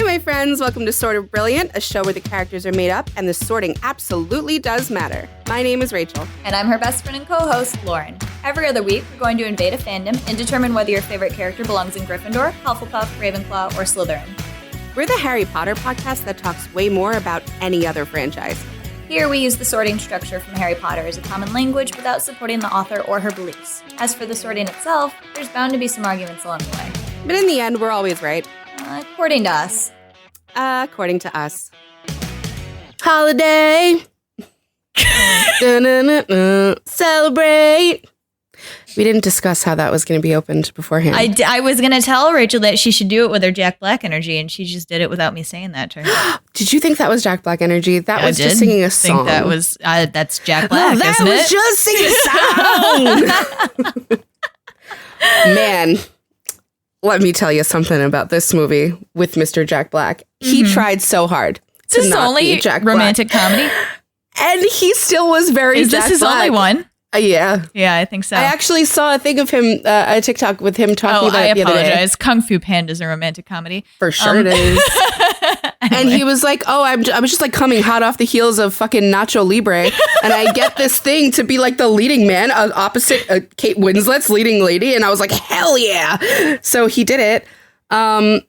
Hi, my friends. Welcome to Sort of Brilliant, a show where the characters are made up and the sorting absolutely does matter. My name is Rachel. And I'm her best friend and co-host, Lauren. Every other week, we're going to invade a fandom and determine whether your favorite character belongs in Gryffindor, Hufflepuff, Ravenclaw, or Slytherin. We're the Harry Potter podcast that talks way more about any other franchise. Here, we use the sorting structure from Harry Potter as a common language without supporting the author or her beliefs. As for the sorting itself, there's bound to be some arguments along the way. But in the end, we're always right. According to us. According to us. Holiday. Celebrate. We didn't discuss how that was going to be opened beforehand. I was going to tell Rachel that she should do it with her Jack Black energy, and she just did it without me saying that to her. Did you think that was Jack Black energy? That was just singing a song. That was that's Jack Black, that isn't was it? just singing a song. Man, let me tell you something about this movie with Mr. Jack Black. He tried so hard to not be Jack Black. Romantic comedy? And he still was very Jack Black. Is this his only one? Yeah, I think so. I actually saw a thing of him, a TikTok with him talking about it the other day. I apologize. Kung Fu Panda is a romantic comedy. For sure it is. Anyway. And he was like, I was just like coming hot off the heels of fucking Nacho Libre. And I get this thing to be like the leading man opposite Kate Winslet's leading lady. And I was like, hell yeah. So he did it. I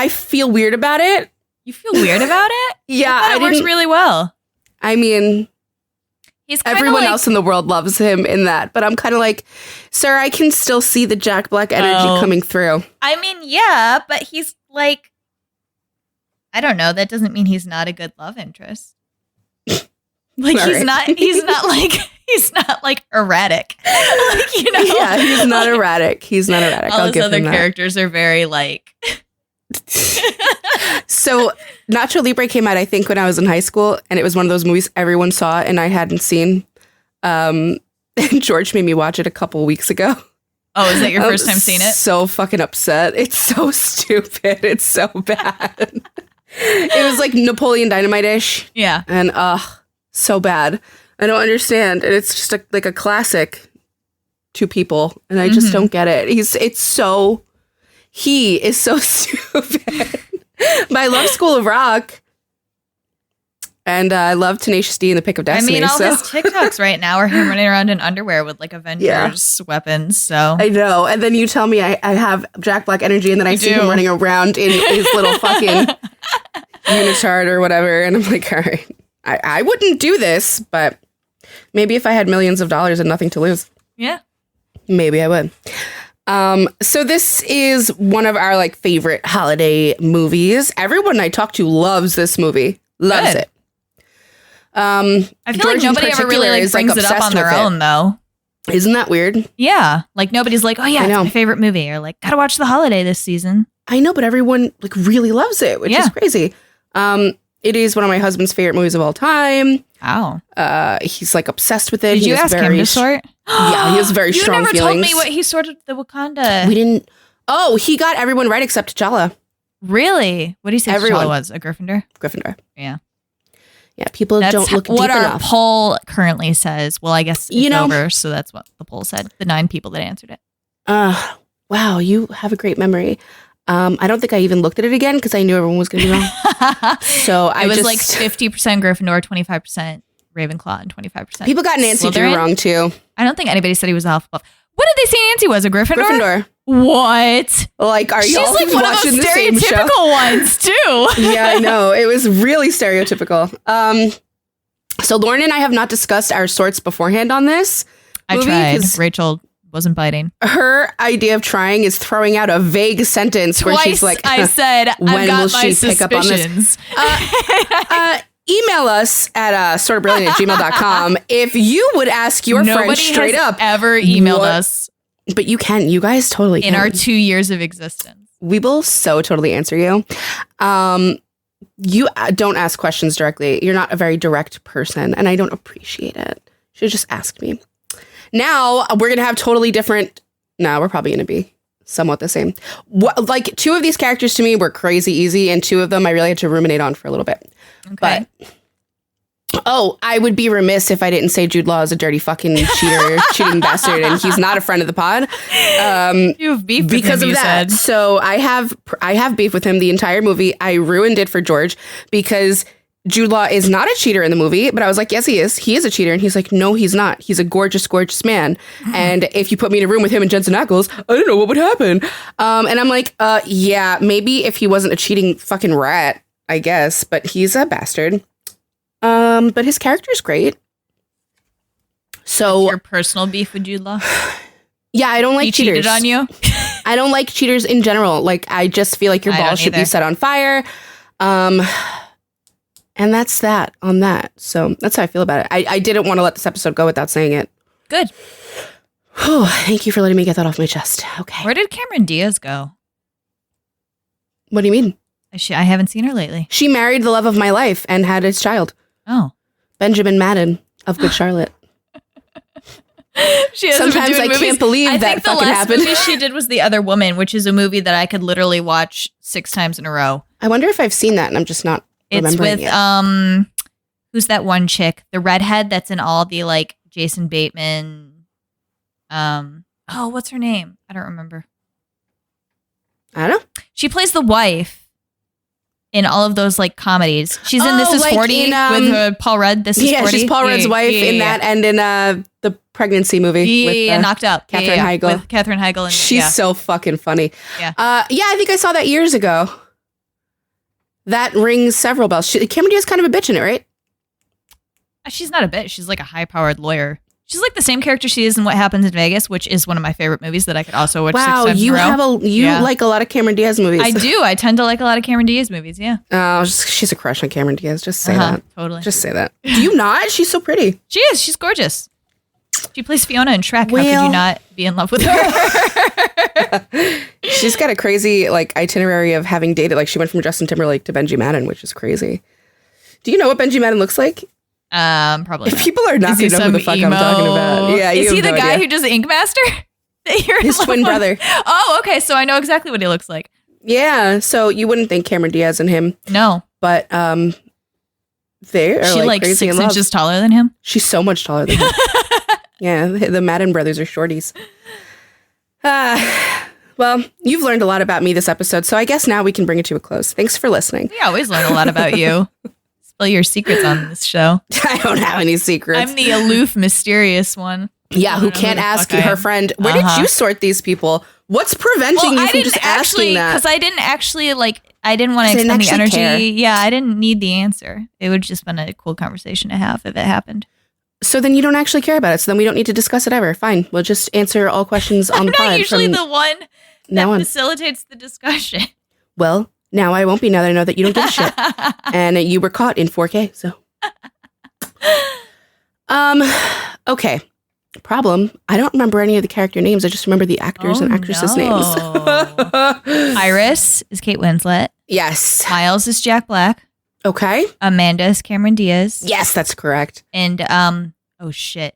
feel weird about it. You feel weird about it? Yeah. It works really well. I mean... Everyone like, else in the world loves him in that. But I'm kind of like, sir, I can still see the Jack Black energy coming through. I mean, yeah, but he's like, I don't know. That doesn't mean he's not a good love interest. Like he's not like erratic. Like, you know? Yeah, he's not erratic. All his other characters are very like... So Nacho Libre came out, I think, when I was in high school, and it was one of those movies everyone saw and I hadn't seen. And George made me watch it a couple weeks ago. Oh, is that your first time seeing it? So fucking upset. It's so stupid. It's so bad. It was like Napoleon Dynamite-ish. Yeah. And so bad. I don't understand. And it's just like a classic to people, and I just don't get it. He is so stupid. But I love School of Rock. And I love Tenacious D and The Pick of Destiny. I mean, all his TikToks right now are him running around in underwear with like Avengers weapons. So I know. And then you tell me I have Jack Black energy, and then I see him running around in his little fucking unitard or whatever. And I'm like, all right, I wouldn't do this, but maybe if I had millions of dollars and nothing to lose. Yeah. Maybe I would. So this is one of our like favorite holiday movies. Everyone I talk to loves this movie. Loves it. I feel George like nobody ever really like brings it up on their own though. Isn't that weird? Yeah. Like nobody's like, oh yeah, it's my favorite movie, or like, gotta watch The Holiday this season. I know, but everyone like really loves it, which is crazy. It is one of my husband's favorite movies of all time. Wow. He's like obsessed with it. Did you ask him to sort? Yeah, he has very strong feelings. You never told me what he sorted the Wakanda. We didn't. Oh, he got everyone right except T'Challa. Really? What do you say T'Challa was? A Gryffindor? Gryffindor. Yeah. Yeah, people don't look deep enough. What our poll currently says. Well, I guess it's over, so that's what the poll said. The 9 people that answered it. Wow, you have a great memory. I don't think I even looked at it again because I knew everyone was going to be wrong. So I was like 50% Gryffindor, 25% Ravenclaw, and 25%. People got Nancy Drew wrong too. I don't think anybody said he was a Hufflepuff. What did they say Nancy was? A Gryffindor? Gryffindor. What? Like, are you all like watching the same show? She's like one of those stereotypical ones too. Yeah, I know. It was really stereotypical. So Lauren and I have not discussed our sorts beforehand on this. I tried. Rachel wasn't biting. Her idea of trying is throwing out a vague sentence where she's like, I said, when will she pick up on this? Email us at sortofbrilliant@gmail.com if you would ask your friend straight up. Ever emailed us. But you can. You guys totally can. In our 2 years of existence. We will so totally answer you. You don't ask questions directly. You're not a very direct person, and I don't appreciate it. You should just ask me. Now, we're going to have totally different... No, we're probably going to be somewhat the same. Like, 2 of these characters to me were crazy easy, and 2 of them I really had to ruminate on for a little bit. Okay. But Oh, I would be remiss if I didn't say Jude Law is a dirty fucking cheating bastard, and he's not a friend of the pod. You have beef because with him, of that. Said. So I have beef with him the entire movie. I ruined it for George because Jude Law is not a cheater in the movie, but I was like, yes, he is. He is a cheater. And he's like, no, he's not. He's a gorgeous, gorgeous man. And if you put me in a room with him and Jensen Ackles, I don't know what would happen. And I'm like, yeah, maybe if he wasn't a cheating fucking rat, I guess, but he's a bastard. But his character is great. So what's your personal beef with Jude Law? Yeah, I don't like he cheaters. Cheated on you? I don't like cheaters in general. Like, I just feel like your balls should be set on fire. And that's that on that. So that's how I feel about it. I didn't want to let this episode go without saying it. Good. Oh, thank you for letting me get that off my chest. Okay. Where did Cameron Diaz go? What do you mean? I haven't seen her lately. She married the love of my life and had his child. Oh. Benjamin Madden of Good Charlotte. Sometimes I can't believe that fucking happened. I think the last movie she did was The Other Woman, which is a movie that I could literally watch 6 times in a row. I wonder if I've seen that and I'm just not remembering it. It's with, who's that one chick? The redhead that's in all the, like, Jason Bateman. What's her name? I don't remember. I don't know. She plays the wife in all of those, like, comedies. She's in This Is like 40 with Paul Rudd. This Is 40. Yeah, she's Paul Rudd's wife in that and in the pregnancy movie. with Knocked Up. Katherine Heigl. With Katherine Heigl. And, she's so fucking funny. Yeah. I think I saw that years ago. That rings several bells. Cameron Diaz is kind of a bitch in it, right? She's not a bitch. She's like a high-powered lawyer. She's like the same character she is in What Happens in Vegas, which is one of my favorite movies that I could also watch 6 times in a row. You like a lot of Cameron Diaz movies. I do. I tend to like a lot of Cameron Diaz movies, yeah. She's a crush on Cameron Diaz. Just say that. Totally. Just say that. Do you not? She's so pretty. She is. She's gorgeous. She plays Fiona in Shrek. How could you not be in love with her? She's got a crazy like itinerary of having dated. Like she went from Justin Timberlake to Benji Madden, which is crazy. Do you know what Benji Madden looks like? Probably not. If people are not going to know who the fuck I'm talking about. Yeah, is he the guy who does Ink Master? His twin brother. Oh, okay. So I know exactly what he looks like. Yeah. So you wouldn't think Cameron Diaz and him. No. But they are she like crazy 6 inches taller than him. She's so much taller than him. Yeah, the Madden brothers are shorties. Well, you've learned a lot about me this episode, so I guess now we can bring it to a close. Thanks for listening. We always learn a lot about you. Spill your secrets on this show. I don't have any secrets. I'm the aloof, mysterious one. Yeah, who can't ask her friend, where did you sort these people? What's preventing you from just asking that? Because I didn't actually, I didn't want to expend the energy. Care. Yeah, I didn't need the answer. It would just been a cool conversation to have if it happened. So then you don't actually care about it. So then we don't need to discuss it ever. Fine. We'll just answer all questions on the pod. I'm not usually the one that facilitates the discussion. Well, now I won't be now that I know that you don't give a shit. And you were caught in 4K, so. Okay. Problem. I don't remember any of the character names. I just remember the actors and actresses' names. Iris is Kate Winslet. Yes. Miles is Jack Black. Okay. Amanda is Cameron Diaz. Yes, that's correct. And, oh shit.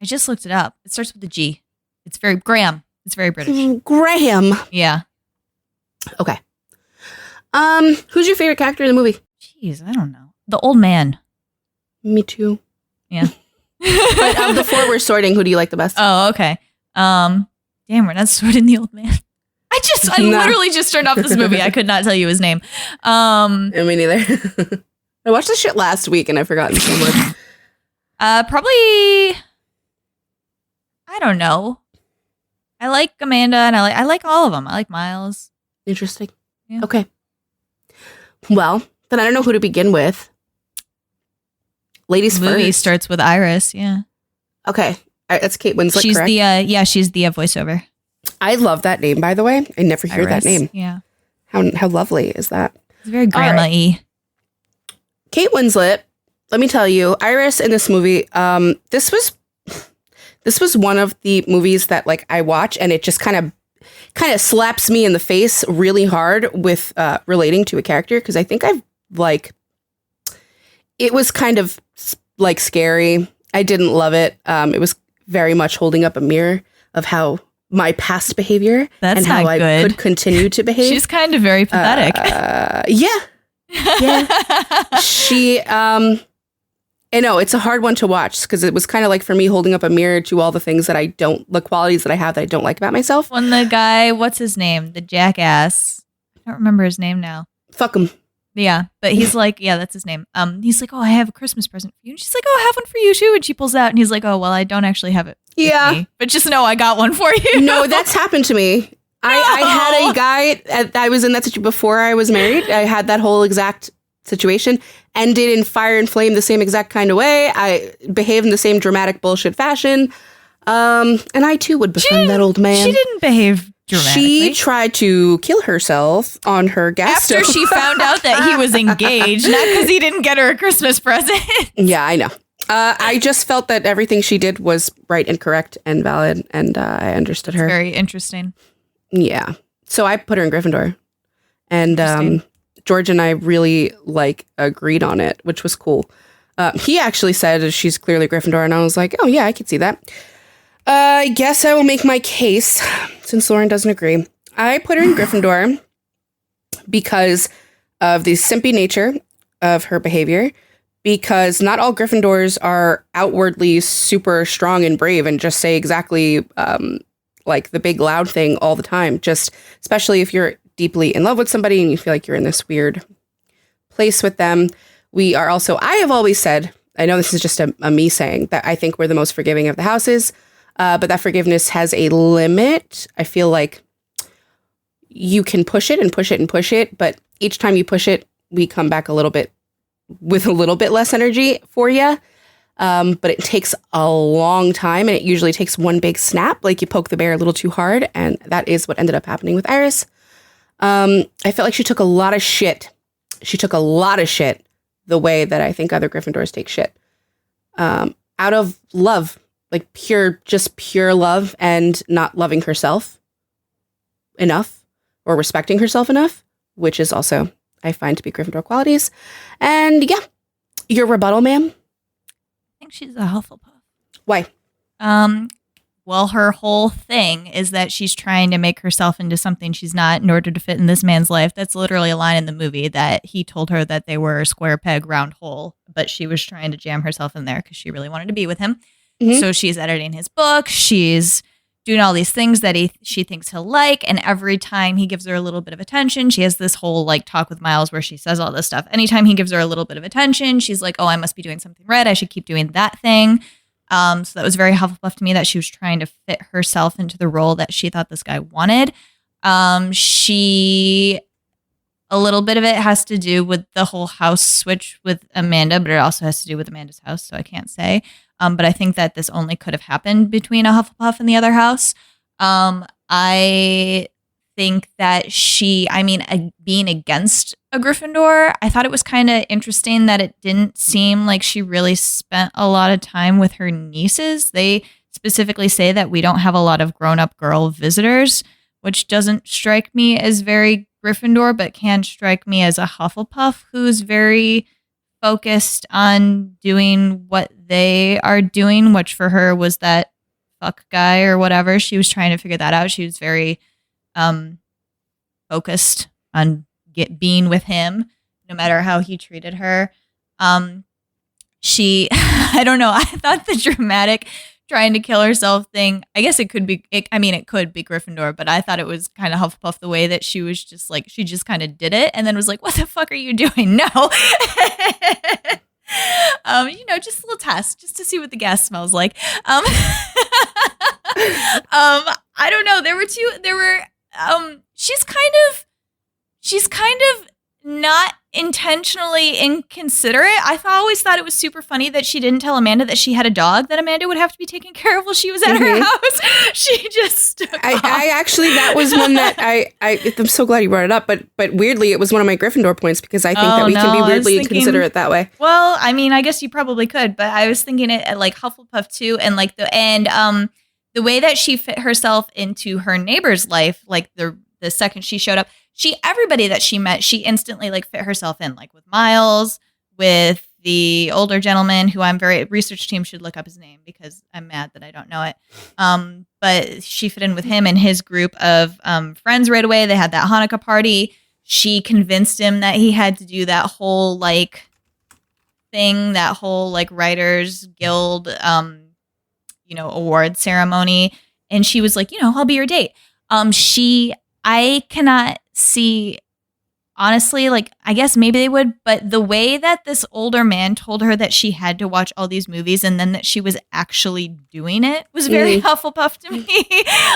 I just looked it up. It starts with a G. It's very, Graham. It's very British. Graham. Yeah. Okay. Who's your favorite character in the movie? Jeez, I don't know. The old man. Me too. Yeah. But before we're sorting, who do you like the best? Oh, okay. Damn, we're not sorting the old man. I literally just turned off this movie. I could not tell you his name. Me neither. I watched this shit last week and I've forgotten so much. Probably, I don't know. I like Amanda and I like all of them. I like Miles. Interesting. Yeah. Okay. Well, then I don't know who to begin with. Ladies first. The movie starts with Iris. Yeah. Okay. That's Kate Winslet, she's correct? She's the voiceover. I love that name, by the way. I never hear that name. Yeah. How lovely is that? It's very grandma-y. Kate Winslet, let me tell you, Iris in this movie, this was one of the movies that like I watch and it just kind of slaps me in the face really hard with relating to a character because I think it was kind of like scary. I didn't love it. It was very much holding up a mirror of how my past behavior and how I could continue to behave. She's kind of very pathetic. Yeah. Yeah. She, I know it's a hard one to watch because it was kind of like for me holding up a mirror to all the things that the qualities that I have that I don't like about myself. When the guy, what's his name? The jackass. I don't remember his name now. Fuck him. Yeah, but he's like, yeah, that's his name. He's like, oh, I have a Christmas present for you. And she's like, oh, I have one for you too. And she pulls out and he's like, oh, well, I don't actually have it. Yeah. Me, but just know I got one for you. No, that's happened to me. I had a guy I was in that situation before I was married. I had that whole exact situation, ended in fire and flame the same exact kind of way. I behaved in the same dramatic bullshit fashion. And I too would befriend that old man. She didn't behave dramatically. She tried to kill herself on her gas after stove. she found out that he was engaged, not because he didn't get her a Christmas present. Yeah, I know. I just felt that everything she did was right and correct and valid, and I understood her. Very interesting. Yeah. So I put her in Gryffindor. And George and I really agreed on it, which was cool. He actually said she's clearly Gryffindor, and I was like, oh yeah, I could see that. I guess I will make my case, since Lauren doesn't agree. I put her in Gryffindor because of the simpy nature of her behavior, because not all Gryffindors are outwardly super strong and brave and just say exactly the big loud thing all the time. Just especially if you're deeply in love with somebody and you feel like you're in this weird place with them. We are also, I have always said, I know this is just a me saying, that I think we're the most forgiving of the houses, but that forgiveness has a limit. I feel like you can push it and push it and push it, but each time you push it, we come back a little bit with a little bit less energy for you. But it takes a long time, and it usually takes one big snap, like you poke the bear a little too hard, and that is what ended up happening with Iris. I felt like she took a lot of shit. She took a lot of shit the way that I think other Gryffindors take shit. Out of love, like pure love, and not loving herself enough or respecting herself enough, which is also, I find, to be Gryffindor qualities. And yeah, your rebuttal, ma'am? I think she's a Hufflepuff. Why? Well, her whole thing is that she's trying to make herself into something she's not in order to fit in this man's life. That's literally a line in the movie that he told her that they were a square peg, round hole, but she was trying to jam herself in there because she really wanted to be with him. Mm-hmm. So she's editing his book. She's doing all these things that she thinks he'll like. And every time he gives her a little bit of attention, she has this whole talk with Miles where she says all this stuff. Anytime he gives her a little bit of attention, she's like, oh, I must be doing something right. I should keep doing that thing. So that was very Hufflepuff to me, that she was trying to fit herself into the role that she thought this guy wanted. A little bit of it has to do with the whole house switch with Amanda, but it also has to do with Amanda's house, so I can't say. But I think that this only could have happened between a Hufflepuff and the other house. I think that being against a Gryffindor, I thought it was kind of interesting that it didn't seem like she really spent a lot of time with her nieces. They specifically say that we don't have a lot of grown-up girl visitors, which doesn't strike me as very Gryffindor, but can strike me as a Hufflepuff who's very focused on doing what they are doing, which for her was that fuck guy or whatever. She was trying to figure that out. She was very focused on being with him, no matter how he treated her. I don't know. I thought the dramatic trying to kill herself thing, I guess it could be Gryffindor, but I thought it was kind of Hufflepuff the way that she was just she just kind of did it and then was like, what the fuck are you doing? No. Just a little test just to see what the gas smells like. I don't know. She's kind of not intentionally inconsiderate. I always thought it was super funny that she didn't tell Amanda that she had a dog that Amanda would have to be taken care of while she was at her house. She just I actually, that was one that I'm so glad you brought it up, but weirdly it was one of my Gryffindor points because I think that we can be weirdly inconsiderate that way. Well, I guess you probably could, but I was thinking it at Hufflepuff too, and the way that she fit herself into her neighbor's life, the second she showed up, everybody that she met, she instantly fit herself in, with Miles, with the older gentleman who research team should look up his name because I'm mad that I don't know it. But she fit in with him and his group of friends right away. They had that Hanukkah party. she convinced him that he had to do that whole like thing, that whole like Writers Guild, award ceremony. And she was like, I'll be your date. I cannot see, honestly, like, I guess maybe they would, but the way that this older man told her that she had to watch all these movies and then that she was actually doing it was very Hufflepuff to me.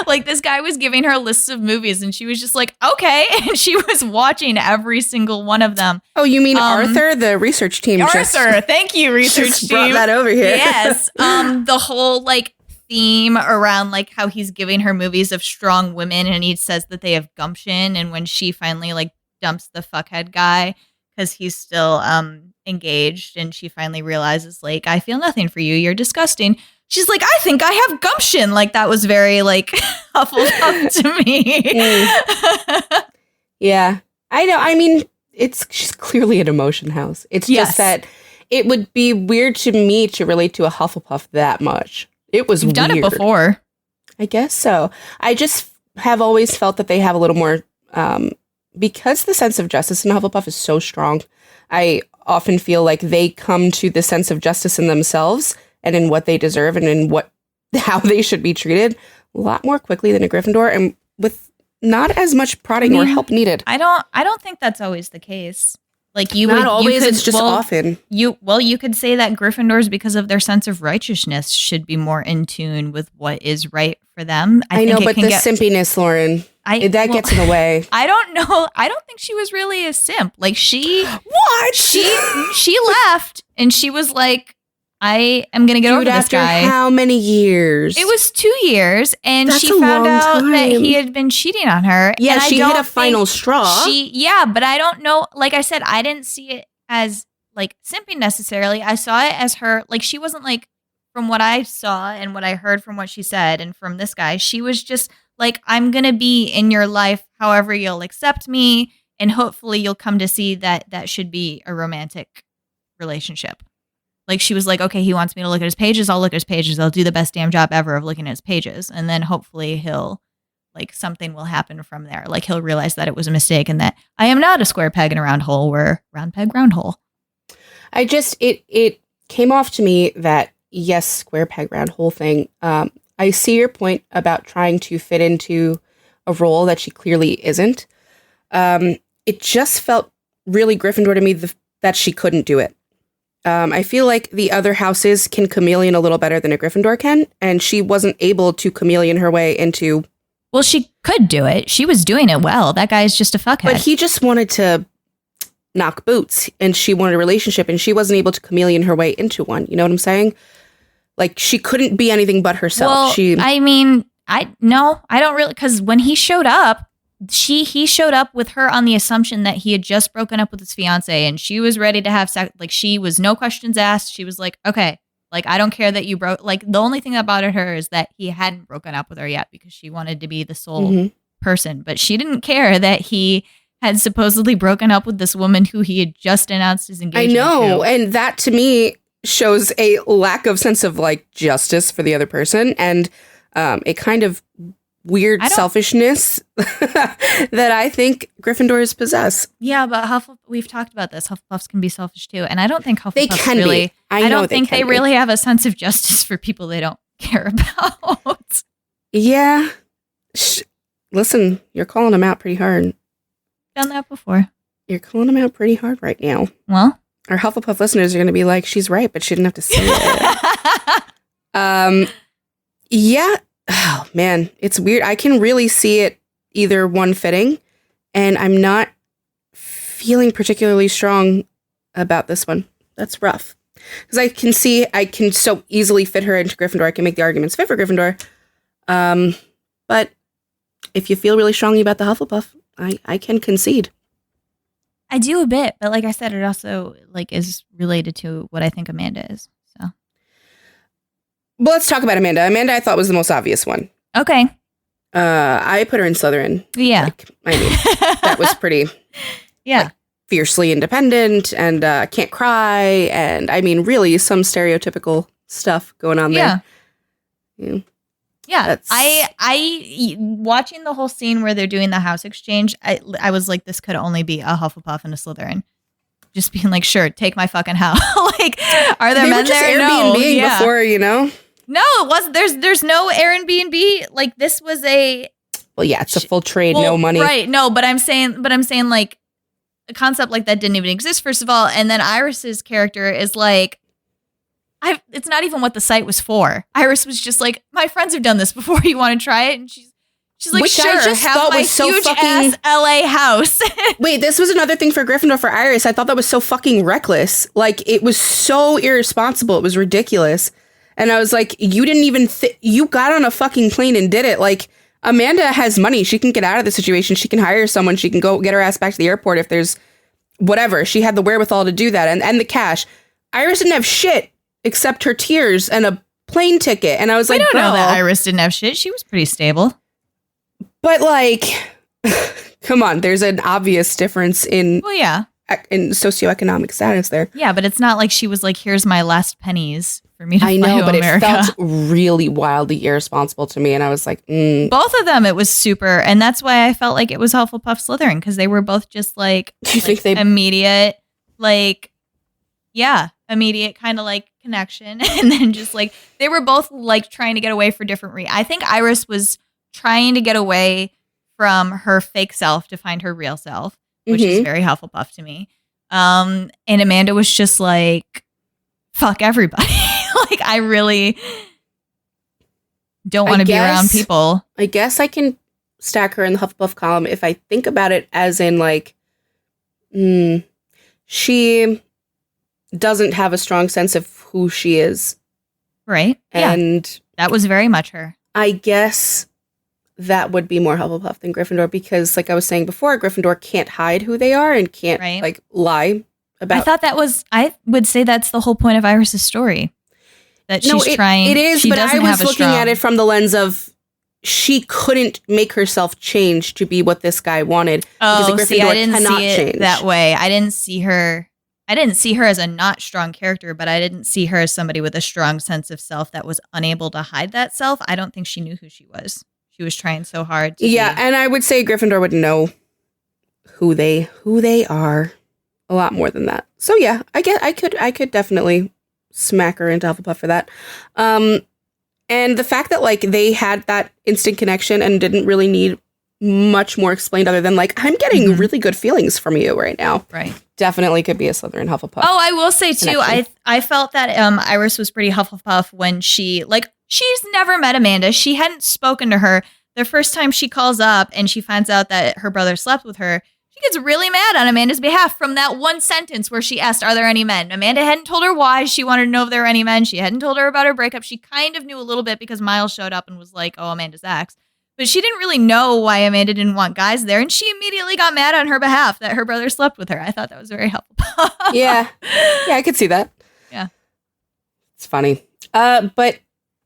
Like, this guy was giving her lists of movies and she was just like, okay. And she was watching every single one of them. Oh, you mean Arthur, the research team? Thank you, research team. Brought that over here. Yes. The whole, like, theme around like how he's giving her movies of strong women and he says that they have gumption, and when she finally like dumps the fuckhead guy because he's still engaged and she finally realizes like, I feel nothing for you, you're disgusting, she's like, I think I have gumption. Like, that was very like Hufflepuff to me. Yeah, I know. I mean, she's clearly an emotion house. It's just that it would be weird to me to relate to a Hufflepuff that much. It was You've done it before. I guess so. I just have always felt that they have a little more, because the sense of justice in Hufflepuff is so strong. I often feel like they come to the sense of justice in themselves and in what they deserve and in how they should be treated a lot more quickly than a Gryffindor, and with not as much prodding or help needed. I don't think that's always the case. Like not always, it's just often. You could say that Gryffindors, because of their sense of righteousness, should be more in tune with what is right for them. I know, but the simpiness, Lauren, that gets in the way. I don't know. I don't think she was really a simp. Like she left and she was like, I am going to get over this guy. How many years? It was 2 years, and she found out that he had been cheating on her. Yeah, and she hit a final straw. But I don't know. Like I said, I didn't see it as like simping necessarily. I saw it as her, like, she wasn't like, from what I saw and what I heard from what she said and from this guy, she was just like, I'm going to be in your life however you'll accept me, and hopefully you'll come to see that that should be a romantic relationship. Like, she was like, okay, he wants me to look at his pages. I'll look at his pages. I'll do the best damn job ever of looking at his pages. And then hopefully he'll, like, something will happen from there. Like, he'll realize that it was a mistake and that I am not a square peg in a round hole. We're round peg, round hole. It came off to me that, yes, square peg, round hole thing. I see your point about trying to fit into a role that she clearly isn't. It just felt really Gryffindor to me that she couldn't do it. I feel like the other houses can chameleon a little better than a Gryffindor can, and she wasn't able to chameleon her way into... Well, she could do it. She was doing it well. That guy's just a fuckhead. But he just wanted to knock boots, and she wanted a relationship, and she wasn't able to chameleon her way into one. You know what I'm saying? Like, she couldn't be anything but herself. Well, I mean, I don't really... Because when he showed up, he showed up with her on the assumption that he had just broken up with his fiance and she was ready to have sex. Like, she was no questions asked. She was like, okay, like, I don't care that you broke. Like, the only thing that bothered her is that he hadn't broken up with her yet because she wanted to be the sole person. But she didn't care that he had supposedly broken up with this woman who he had just announced his engagement to. I know. And that to me shows a lack of sense of like justice for the other person and a kind of weird selfishness that I think Gryffindors possess. Yeah, but we've talked about this. Hufflepuffs can be selfish too, and I don't think Hufflepuffs they can really. Be. I don't think they really have a sense of justice for people they don't care about. Yeah, listen, you're calling them out pretty hard. Done that before. You're calling them out pretty hard right now. Well, our Hufflepuff listeners are going to be like, "She's right," but she didn't have to say it. Yeah. Oh, man, it's weird. I can really see it either one fitting, and I'm not feeling particularly strong about this one. That's rough. Because I can so easily fit her into Gryffindor. I can make the arguments fit for Gryffindor. But if you feel really strongly about the Hufflepuff, I can concede. I do a bit, but like I said, it also like is related to what I think Amanda is. Well, let's talk about Amanda. Amanda, I thought was the most obvious one. Okay. I put her in Slytherin. Yeah. Like, I mean, that was pretty. Yeah. Like, fiercely independent and can't cry. And I mean, really some stereotypical stuff going on there. Yeah. Yeah, I watching the whole scene where they're doing the house exchange, I was like, this could only be a Hufflepuff and a Slytherin. Just being like, sure, take my fucking house. Like, are there men there? No, before, you know. No, it wasn't. There's no Airbnb. Like, this was a. Well, yeah, it's a full trade, no money. Right? No, but I'm saying like, a concept like that didn't even exist. First of all, and then Iris's character is like. It's not even what the site was for. Iris was just like, my friends have done this before. You want to try it? And she's like, which sure, I just have thought my was so huge fucking ass LA house. Wait, this was another thing for Gryffindor for Iris. I thought that was so fucking reckless. Like, it was so irresponsible. It was ridiculous. And I was like, you didn't even you got on a fucking plane and did it. Like, Amanda has money. She can get out of the situation. She can hire someone. She can go get her ass back to the airport if there's whatever. She had the wherewithal to do that and the cash. Iris didn't have shit. Except her tears and a plane ticket. And I was like, I don't know that Iris didn't have shit. She was pretty stable. But like, come on, there's an obvious difference in socioeconomic status there. Yeah, but it's not like she was like, here's my last pennies for me to fly to it America. felt really wildly irresponsible to me. And I was like, Both of them, it was super. And that's why I felt like it was Hufflepuff Slytherin, because they were both just like, immediate, like, yeah, immediate kind of like connection. And then just like, they were both like trying to get away for different reasons. I think Iris was trying to get away from her fake self to find her real self, which is very Hufflepuff to me. And Amanda was just like, fuck everybody. Like, I really don't want to be around people. I guess I can stack her in the Hufflepuff column if I think about it as in like, she doesn't have a strong sense of who she is. Right. And that was very much her. I guess that would be more Hufflepuff than Gryffindor because, like I was saying before, Gryffindor can't hide who they are and can't like lie about. I would say that's the whole point of Iris's story. That she's trying. It is, but I was looking at it from the lens of she couldn't make herself change to be what this guy wanted. Oh, see, I didn't see it that way. I didn't see her as a not strong character, but I didn't see her as somebody with a strong sense of self that was unable to hide that self. I don't think she knew who she was. She was trying so hard to be. And I would say Gryffindor would know who they are a lot more than that. So yeah, I could definitely smack her into Hufflepuff for that. And the fact that like they had that instant connection and didn't really need much more explained other than like, I'm getting really good feelings from you right now. Right. Definitely could be a Slytherin Hufflepuff. Oh, I will say too, I felt that Iris was pretty Hufflepuff when she's never met Amanda. She hadn't spoken to her. The first time she calls up and she finds out that her brother slept with her, she gets really mad on Amanda's behalf from that one sentence where she asked, are there any men? Amanda hadn't told her why she wanted to know if there were any men. She hadn't told her about her breakup. She kind of knew a little bit because Miles showed up and was like, oh, Amanda's ex. But she didn't really know why Amanda didn't want guys there. And she immediately got mad on her behalf that her brother slept with her. I thought that was very helpful. Yeah, I could see that. Yeah. It's funny. But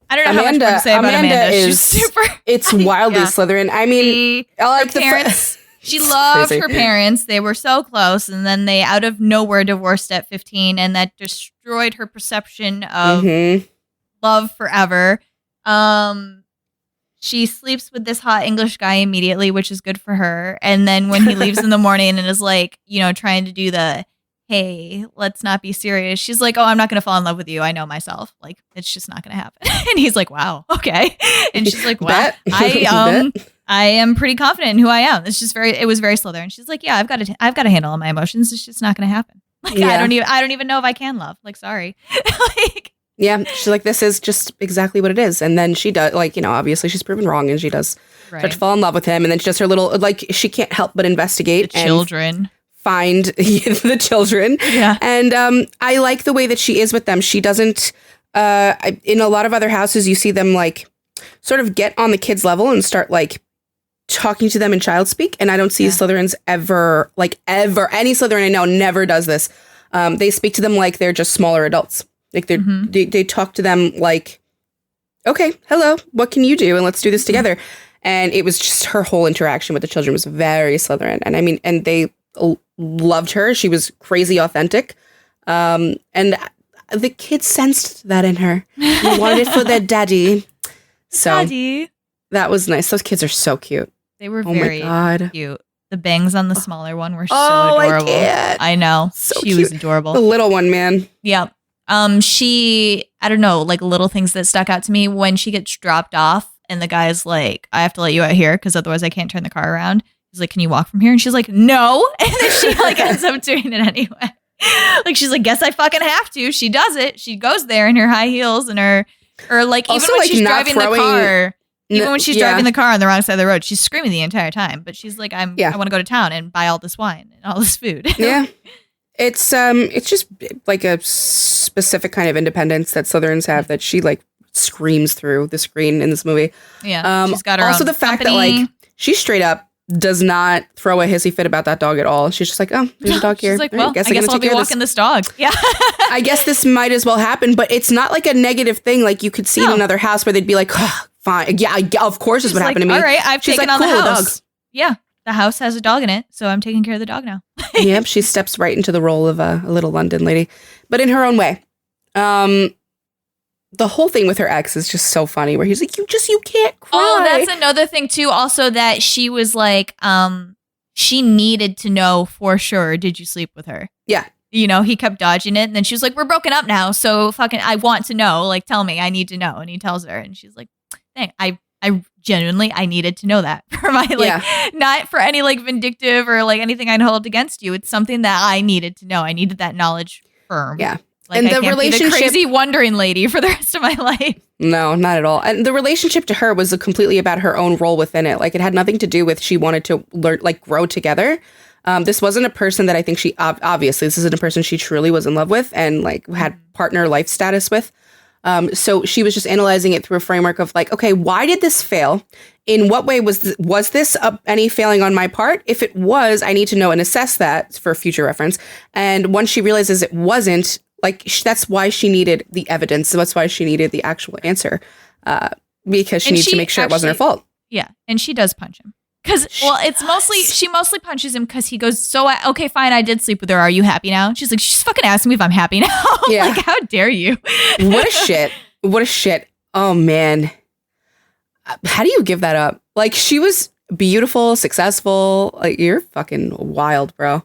I don't know how much more to say about Amanda. She's super. It's wildly Slytherin. I mean, her parents. She loved her parents. They were so close. And then they out of nowhere divorced at 15. And that destroyed her perception of love forever. She sleeps with this hot English guy immediately, which is good for her. And then when he leaves in the morning and is like, trying to do the, hey, let's not be serious. She's like, oh, I'm not going to fall in love with you. I know myself. Like, it's just not going to happen. And he's like, wow, okay. And she's like, wow, I am pretty confident in who I am. It was very Slytherin. She's like, yeah, I've got to handle all my emotions. It's just not going to happen. Like, I don't even know if I can love. Like, sorry. Like, yeah, she's like, this is just exactly what it is. And then she does, like, obviously she's proven wrong and she does start to fall in love with him. And then she does her little, like, she can't help but investigate. The children. Find the children. Yeah. And I like the way that she is with them. She doesn't, in a lot of other houses, you see them, like, sort of get on the kids' level and start, like, talking to them in child speak. And I don't see Slytherins ever. Any Slytherin I know never does this. They speak to them like they're just smaller adults. Like they talk to them like, okay, hello, what can you do? And let's do this together. And it was just her whole interaction with the children was very Slytherin. And I mean, and they loved her. She was crazy authentic. And the kids sensed that in her. They wanted it for their daddy. So Daddy. that was nice. Those kids are so cute. They were very cute. The bangs on the smaller one were so adorable. I know. So she cute. was adorable. The little one, man. Yeah. I don't know, like little things that stuck out to me when she gets dropped off and the guy's like, I have to let you out here because otherwise I can't turn the car around. He's like, can you walk from here? And she's like, no. And then she like ends up doing it anyway. Like, she's like, guess I fucking have to. She does it. She goes there in her high heels and her, or like, even Also, when like, she's not driving the car, even when she's yeah. driving the car on the wrong side of the road, she's screaming the entire time. But she's like, I want to go to town and buy all this wine and all this food. Yeah. It's just like a specific kind of independence that Slytherins have that she like screams through the screen in this movie. Yeah. She's got her also own the fact company. that like she straight up does not throw a hissy fit about that dog at all. She's just like, oh, there's a dog here. She's like, All well, right, I guess I'll be walking this dog. Yeah. I guess this might as well happen, but it's not like a negative thing. Like you could see in another house where they'd be like, oh, fine. Yeah, of course is what happened to me. All right, I've taken on the house. Dog. Yeah. The house has a dog in it, so I'm taking care of the dog now. Yep, she steps right into the role of a little London lady, but in her own way. The whole thing with her ex is just so funny, where he's like, you can't cry. Oh, that's another thing too. Also, that she was like, she needed to know for sure. Did you sleep with her? Yeah. You know, he kept dodging it, and then she was like, we're broken up now, so fucking, I want to know. Like, tell me, I need to know. And he tells her, and she's like, dang, I genuinely, I needed to know that for my, like, not for any, like, vindictive or, like, anything I'd hold against you. It's something that I needed to know. I needed that knowledge firm. Yeah. Like, and I the can't relationship, be the crazy wondering lady for the rest of my life. No, not at all. And the relationship to her was completely about her own role within it. Like, it had nothing to do with she wanted to learn, like, grow together. This wasn't a person that I think she, obviously, this isn't a person she truly was in love with and, like, had partner life status with. So she was just analyzing it through a framework of like, okay, why did this fail? In what way was this any failing on my part? If it was, I need to know and assess that for future reference. And once she realizes it wasn't, like, that's why she needed the evidence. That's why she needed the actual answer, because she needs to make sure it wasn't her fault. Yeah, and she does punch him. Because, well, she mostly punches him because he goes, so, okay, fine, I did sleep with her. Are you happy now? She's like, she's fucking asking me if I'm happy now. Yeah. Like, how dare you? What a shit. What a shit. Oh, man. How do you give that up? Like, she was beautiful, successful. Like, you're fucking wild, bro.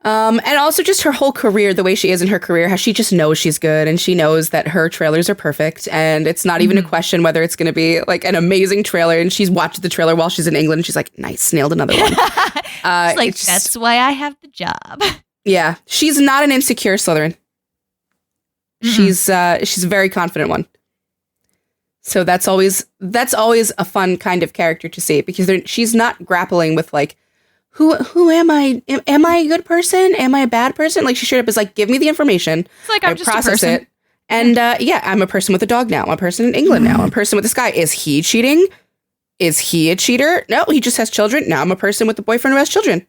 And also just her whole career, the way she is in her career, how she just knows she's good and she knows that her trailers are perfect. And it's not even a question whether it's going to be like an amazing trailer. And she's watched the trailer while she's in England. And she's like, nice, nailed another one. She's like, that's why I have the job. Yeah. She's not an insecure Slytherin. She's a very confident one. So that's always a fun kind of character to see because she's not grappling with like, who am I? Am I a good person? Am I a bad person? Like she straight up is like, give me the information. It's like I'm just process a person. It. And I'm a person with a dog now. I'm a person in England now. I'm a person with this guy. Is he cheating? Is he a cheater? No, he just has children. Now I'm a person with a boyfriend who has children.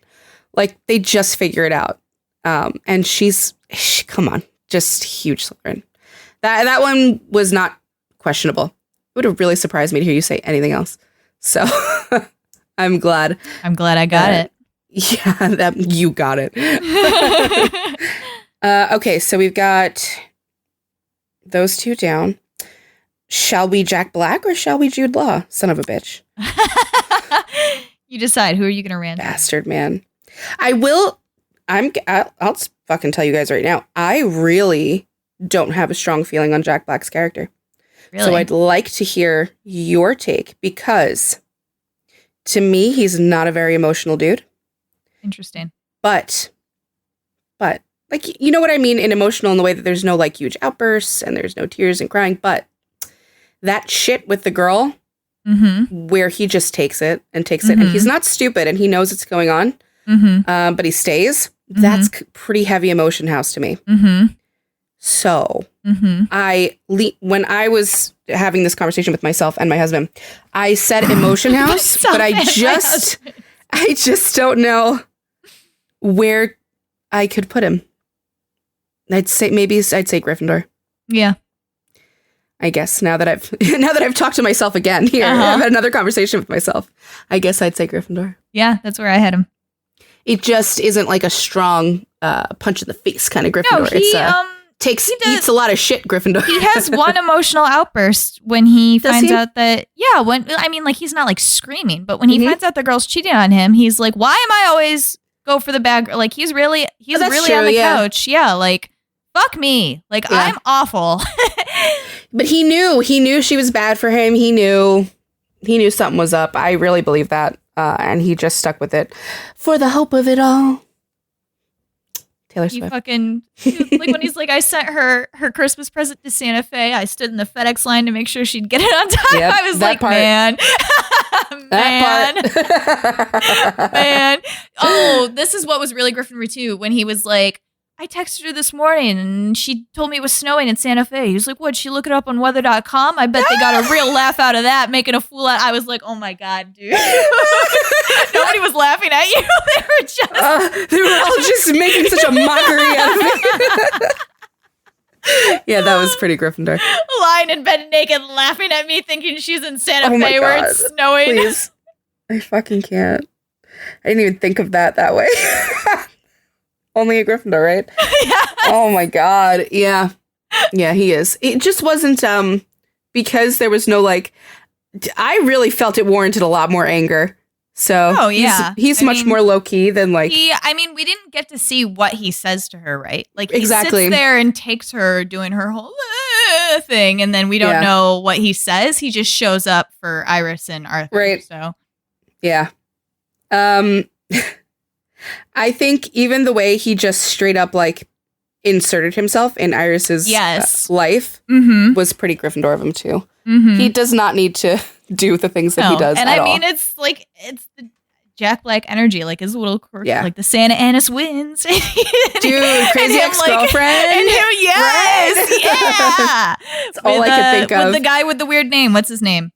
Like they just figure it out. And come on, just huge Slytherin. That one was not questionable. It would have really surprised me to hear you say anything else. So I'm glad I got it. Yeah, that you got it. Okay, so we've got those two down. Shall we Jack Black or shall we Jude Law? Son of a bitch. You decide. Who are you going to rant? Bastard, man. I'll fucking tell you guys right now. I really don't have a strong feeling on Jack Black's character. Really? So I'd like to hear your take because to me, he's not a very emotional dude. Interesting. But like, you know what I mean? In emotional in the way that there's no like huge outbursts and there's no tears and crying. But that shit with the girl where he just takes it and he's not stupid and he knows it's going on. But he stays. That's pretty heavy emotion house to me. So when I was having this conversation with myself and my husband, I said emotion house, but I just don't know where I could put him. I'd say Gryffindor. Yeah. I guess now that I've talked to myself again here, I've had another conversation with myself. I guess I'd say Gryffindor. Yeah, that's where I had him. It just isn't like a strong punch in the face kind of Gryffindor. No, eats a lot of shit, Gryffindor. He has one emotional outburst when he finds out that, he's not like screaming, but when he finds out the girl's cheating on him, he's like, why am I always go for the bad girl? Like, he's really on the couch. Yeah, like, fuck me. Like, I'm awful. But he knew she was bad for him. He knew something was up. I really believe that. And he just stuck with it for the hope of it all. Taylor Swift. Like when he's like, I sent her Christmas present to Santa Fe. I stood in the FedEx line to make sure she'd get it on time. Yep, I was like, part. man. Man. Oh, this is what was really Gryffindor too. When he was like, I texted her this morning and she told me it was snowing in Santa Fe. He was like, what'd she look it up on weather.com? I bet they got a real laugh out of that, making a fool out. I was like, oh my God, dude. Nobody was laughing at you. They were all just making such a mockery out of it. Yeah, that was pretty Gryffindor. Lying in bed naked, laughing at me, thinking she's in Santa Fe where it's snowing. Please. I fucking can't. I didn't even think of that way. Only a Gryffindor, right? Yes. Oh my God. Yeah. Yeah, he is. It just wasn't because there was no I really felt it warranted a lot more anger. So he's much more low key than we didn't get to see what he says to her, right? Like he exactly. sits there and takes her doing her whole thing, and then we don't know what he says. He just shows up for Iris and Arthur. Right. So yeah. I think even the way he just straight up inserted himself in Iris's life was pretty Gryffindor of him too. Mm-hmm. He does not need to do the things that he does. And at it's the Jack Black energy, like his little quirk, like the Santa Annis wins. Dude, crazy ex-girlfriend. And him, yes, right? Yeah. That's all I could think of. With the guy with the weird name. What's his name?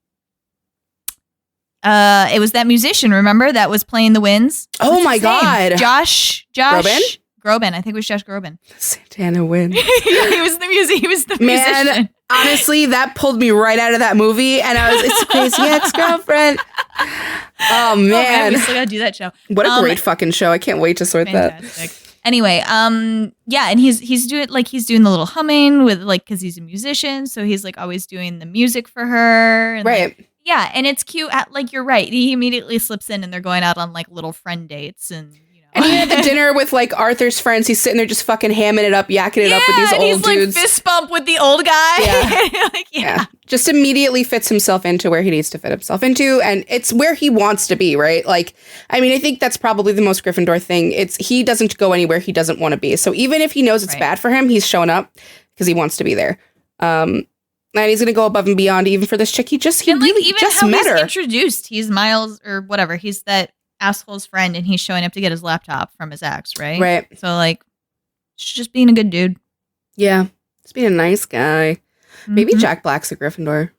It was that musician, remember, that was playing the winds? Oh my God. Josh Groban? Groban. I think it was Josh Groban. Santana wins. He was the musician. Man, honestly, that pulled me right out of that movie, and it's crazy ex-girlfriend. Oh man. We still gotta do that show. What a great fucking show. I can't wait to sort fantastic. That. Anyway, and he's doing the little humming with because he's a musician, so he's always doing the music for her. And, right. Yeah, and it's cute. You're right. He immediately slips in, and they're going out on little friend dates, and and even at the dinner with Arthur's friends, he's sitting there just fucking hamming it up, yakking it up with these old dudes. He's fist bump with the old guy. Yeah. Just immediately fits himself into where he needs to fit himself into, and it's where he wants to be, right? I think that's probably the most Gryffindor thing. He doesn't go anywhere he doesn't want to be. So even if he knows it's bad for him, he's showing up because he wants to be there. And he's going to go above and beyond even for this chick. He really just met her. Introduced. He's Miles or whatever. He's that asshole's friend, and he's showing up to get his laptop from his ex, right? Right. So just being a good dude. Yeah. Just being a nice guy. Mm-hmm. Maybe Jack Black's a Gryffindor.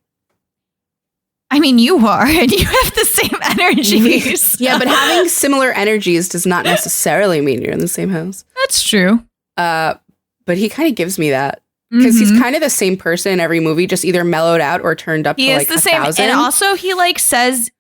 I mean, you are, and you have the same energies. So. Yeah, but having similar energies does not necessarily mean you're in the same house. That's true. But he kind of gives me that. Because he's kind of the same person in every movie, just either mellowed out or turned up to the 1,000. And also he says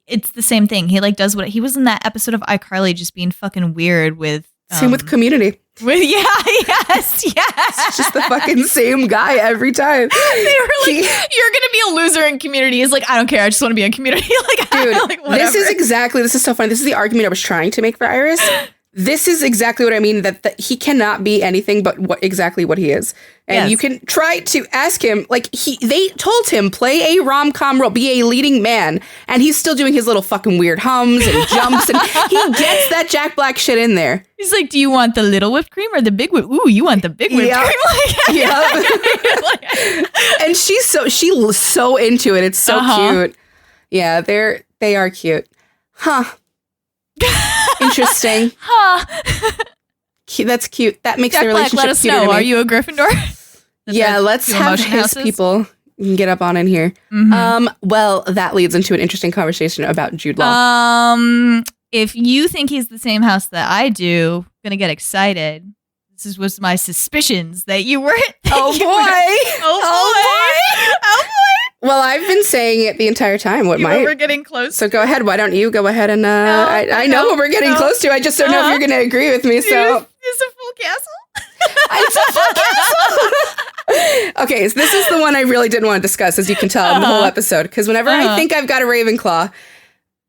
it's the same thing. He does what he was in that episode of iCarly, just being fucking weird with. Same with Community. Yes. It's just the fucking same guy every time. They were you're gonna be a loser in Community. He's I don't care. I just want to be in Community. Dude, this is so funny. This is the argument I was trying to make for Iris. This is exactly what I mean, that he cannot be anything but exactly what he is. And you can try to ask him, they told him, play a rom-com role, be a leading man. And he's still doing his little fucking weird hums and jumps. And he gets that Jack Black shit in there. He's do you want the little whipped cream or the big whipped? Ooh, you want the big whipped cream. Yeah. And she's so into it. It's so cute. Yeah, they are cute. Huh. Interesting. That's cute. That makes the relationship let us cuter know. to me. Are you a Gryffindor? Yeah, let's have his people get up on in here. Mm-hmm. Well, that leads into an interesting conversation about Jude Law. If you think he's the same house that I do, I'm gonna get excited. This was my suspicions that you weren't. Oh boy. Well, I've been saying it the entire time. We're getting close. So go ahead. Why don't you go ahead and I know what we're getting close to. I just don't know if you're going to agree with me. So is a full castle? Okay, so this is the one I really didn't want to discuss, as you can tell in the whole episode. Because whenever I think I've got a Ravenclaw,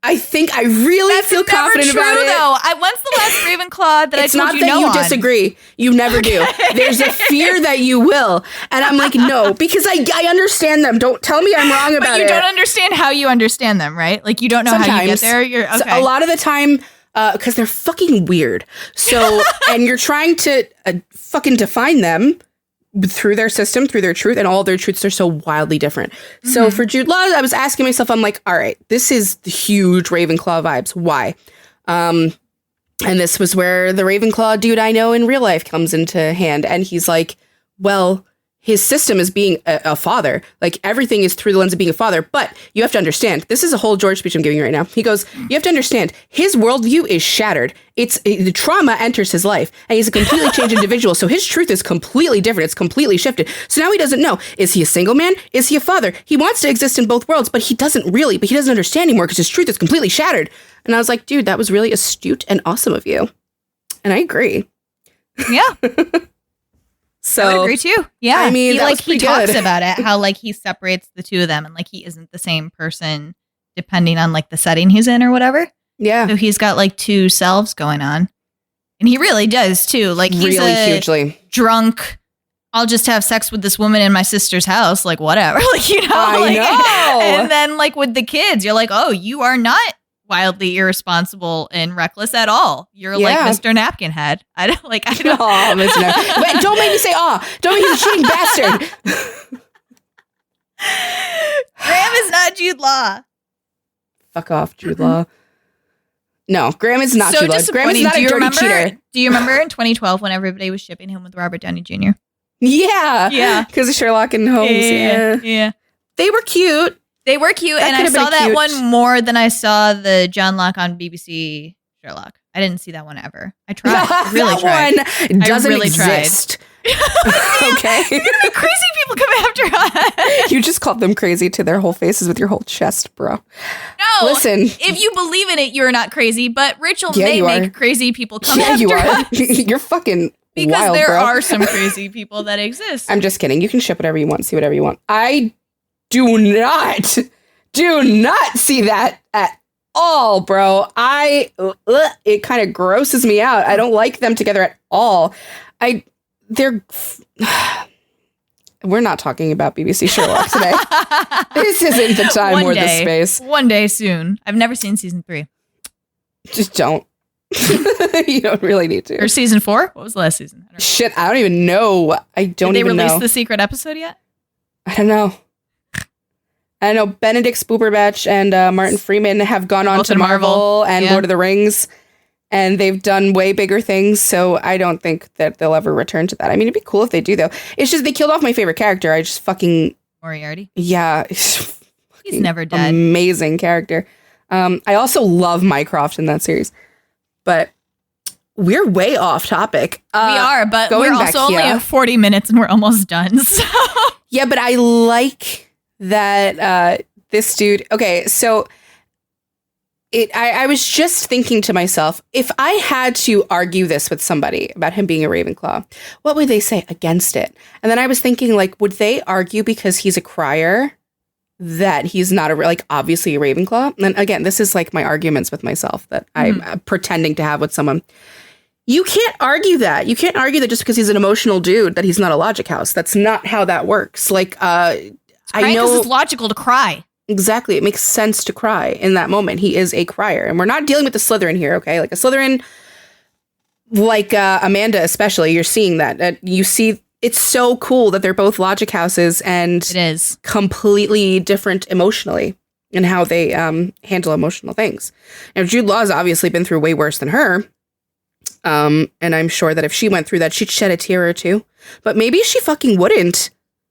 I think I really feel confident about it. Though. When's the last Ravenclaw that it's I told you no It's not that you on? disagree. You never do. There's a fear that you will. And I'm like, no, because I understand them. Don't tell me I'm wrong about it. But you don't understand how you understand them, right? Like, you don't know how you get there? You're okay. So a lot of the time, because they're fucking weird. So, and you're trying to fucking define them through their system, through their truth, and all their truths are so wildly different. Mm-hmm. So for Jude Law, I was asking myself, I'm like, all right, this is the huge Ravenclaw vibes. Why? And this was where the Ravenclaw dude I know in real life comes into hand. And he's like, well, his system is being a father. Like, everything is through the lens of being a father. But you have to understand, this is a whole George speech I'm giving you right now. He goes, you have to understand, his worldview is shattered. The trauma enters his life, and he's a completely changed individual. So his truth is completely different. It's completely shifted. So now he doesn't know. Is he a single man? Is he a father? He wants to exist in both worlds, but he doesn't really. But he doesn't understand anymore because his truth is completely shattered. And I was like, dude, that was really astute and awesome of you. And I agree. Yeah. So I would agree too. Yeah. I mean, he talks about it, how like he separates the two of them and like he isn't the same person depending on like the setting he's in or whatever. Yeah. So he's got like two selves going on. And he really does too. Like, he's really hugely drunk. I'll just have sex with this woman in my sister's house, like whatever. Like, you know, I know. And then like with the kids, you're like, oh, you are not wildly irresponsible and reckless at all. You're like Mr. Napkin Head. I don't. Wait, don't make me say don't make me a cheating bastard. Graham is not Jude Law. Fuck off, Jude Law. No, Graham is not Jude Law. Graham is not a dirty cheater. Do you remember in 2012 when everybody was shipping him with Robert Downey Jr.? Yeah. Because of Sherlock and Holmes. Yeah. They were cute. And I saw that one more than I saw the John Locke on BBC Sherlock. I didn't see that one ever. I tried. I really tried. That one doesn't exist. Okay. Crazy people come after us. You just called them crazy to their whole faces with your whole chest, bro. No. Listen. If you believe in it, you're not crazy. But Rachel may make crazy people come after us. You're fucking because wild, there bro. are some crazy people that exist. I'm just kidding. You can ship whatever you want, see whatever you want. I do not see that at all, bro. It kind of grosses me out. I don't like them together at all. We're not talking about BBC Sherlock today. This isn't the time or the space. One day soon. I've never seen season 3. Just don't. You don't really need to. Or season 4? What was the last season? Shit, I don't even know. Did they release the secret episode yet? I don't know. I know Benedict Cumberbatch and Martin Freeman have gone on to Marvel and Lord of the Rings, and they've done way bigger things, so I don't think that they'll ever return to that. I mean, it'd be cool if they do, though. It's just they killed off my favorite character. I just fucking... Moriarty? Yeah. He's never dead. Amazing character. I also love Mycroft in that series. But we're way off topic. We are, but we're also only at 40 minutes and we're almost done. So. Yeah, but I like that this dude... Okay, so I was just thinking to myself, if I had to argue this with somebody about him being a Ravenclaw, what would they say against it? And then I was thinking, like, would they argue because he's a crier that he's not obviously a Ravenclaw? And again, this is like my arguments with myself that I'm pretending to have with someone. You can't argue that. You can't argue that just because he's an emotional dude that he's not a logic house. That's not how that works. Like, I know because it's logical to cry. Exactly. It makes sense to cry in that moment. He is a crier. And we're not dealing with the Slytherin here, okay? Like a Slytherin, like Amanda especially, you're seeing that. You see, it's so cool that they're both logic houses and it is completely different emotionally in how they handle emotional things. Now, Jude Law's obviously been through way worse than her. And I'm sure that if she went through that, she'd shed a tear or two. But maybe she fucking wouldn't.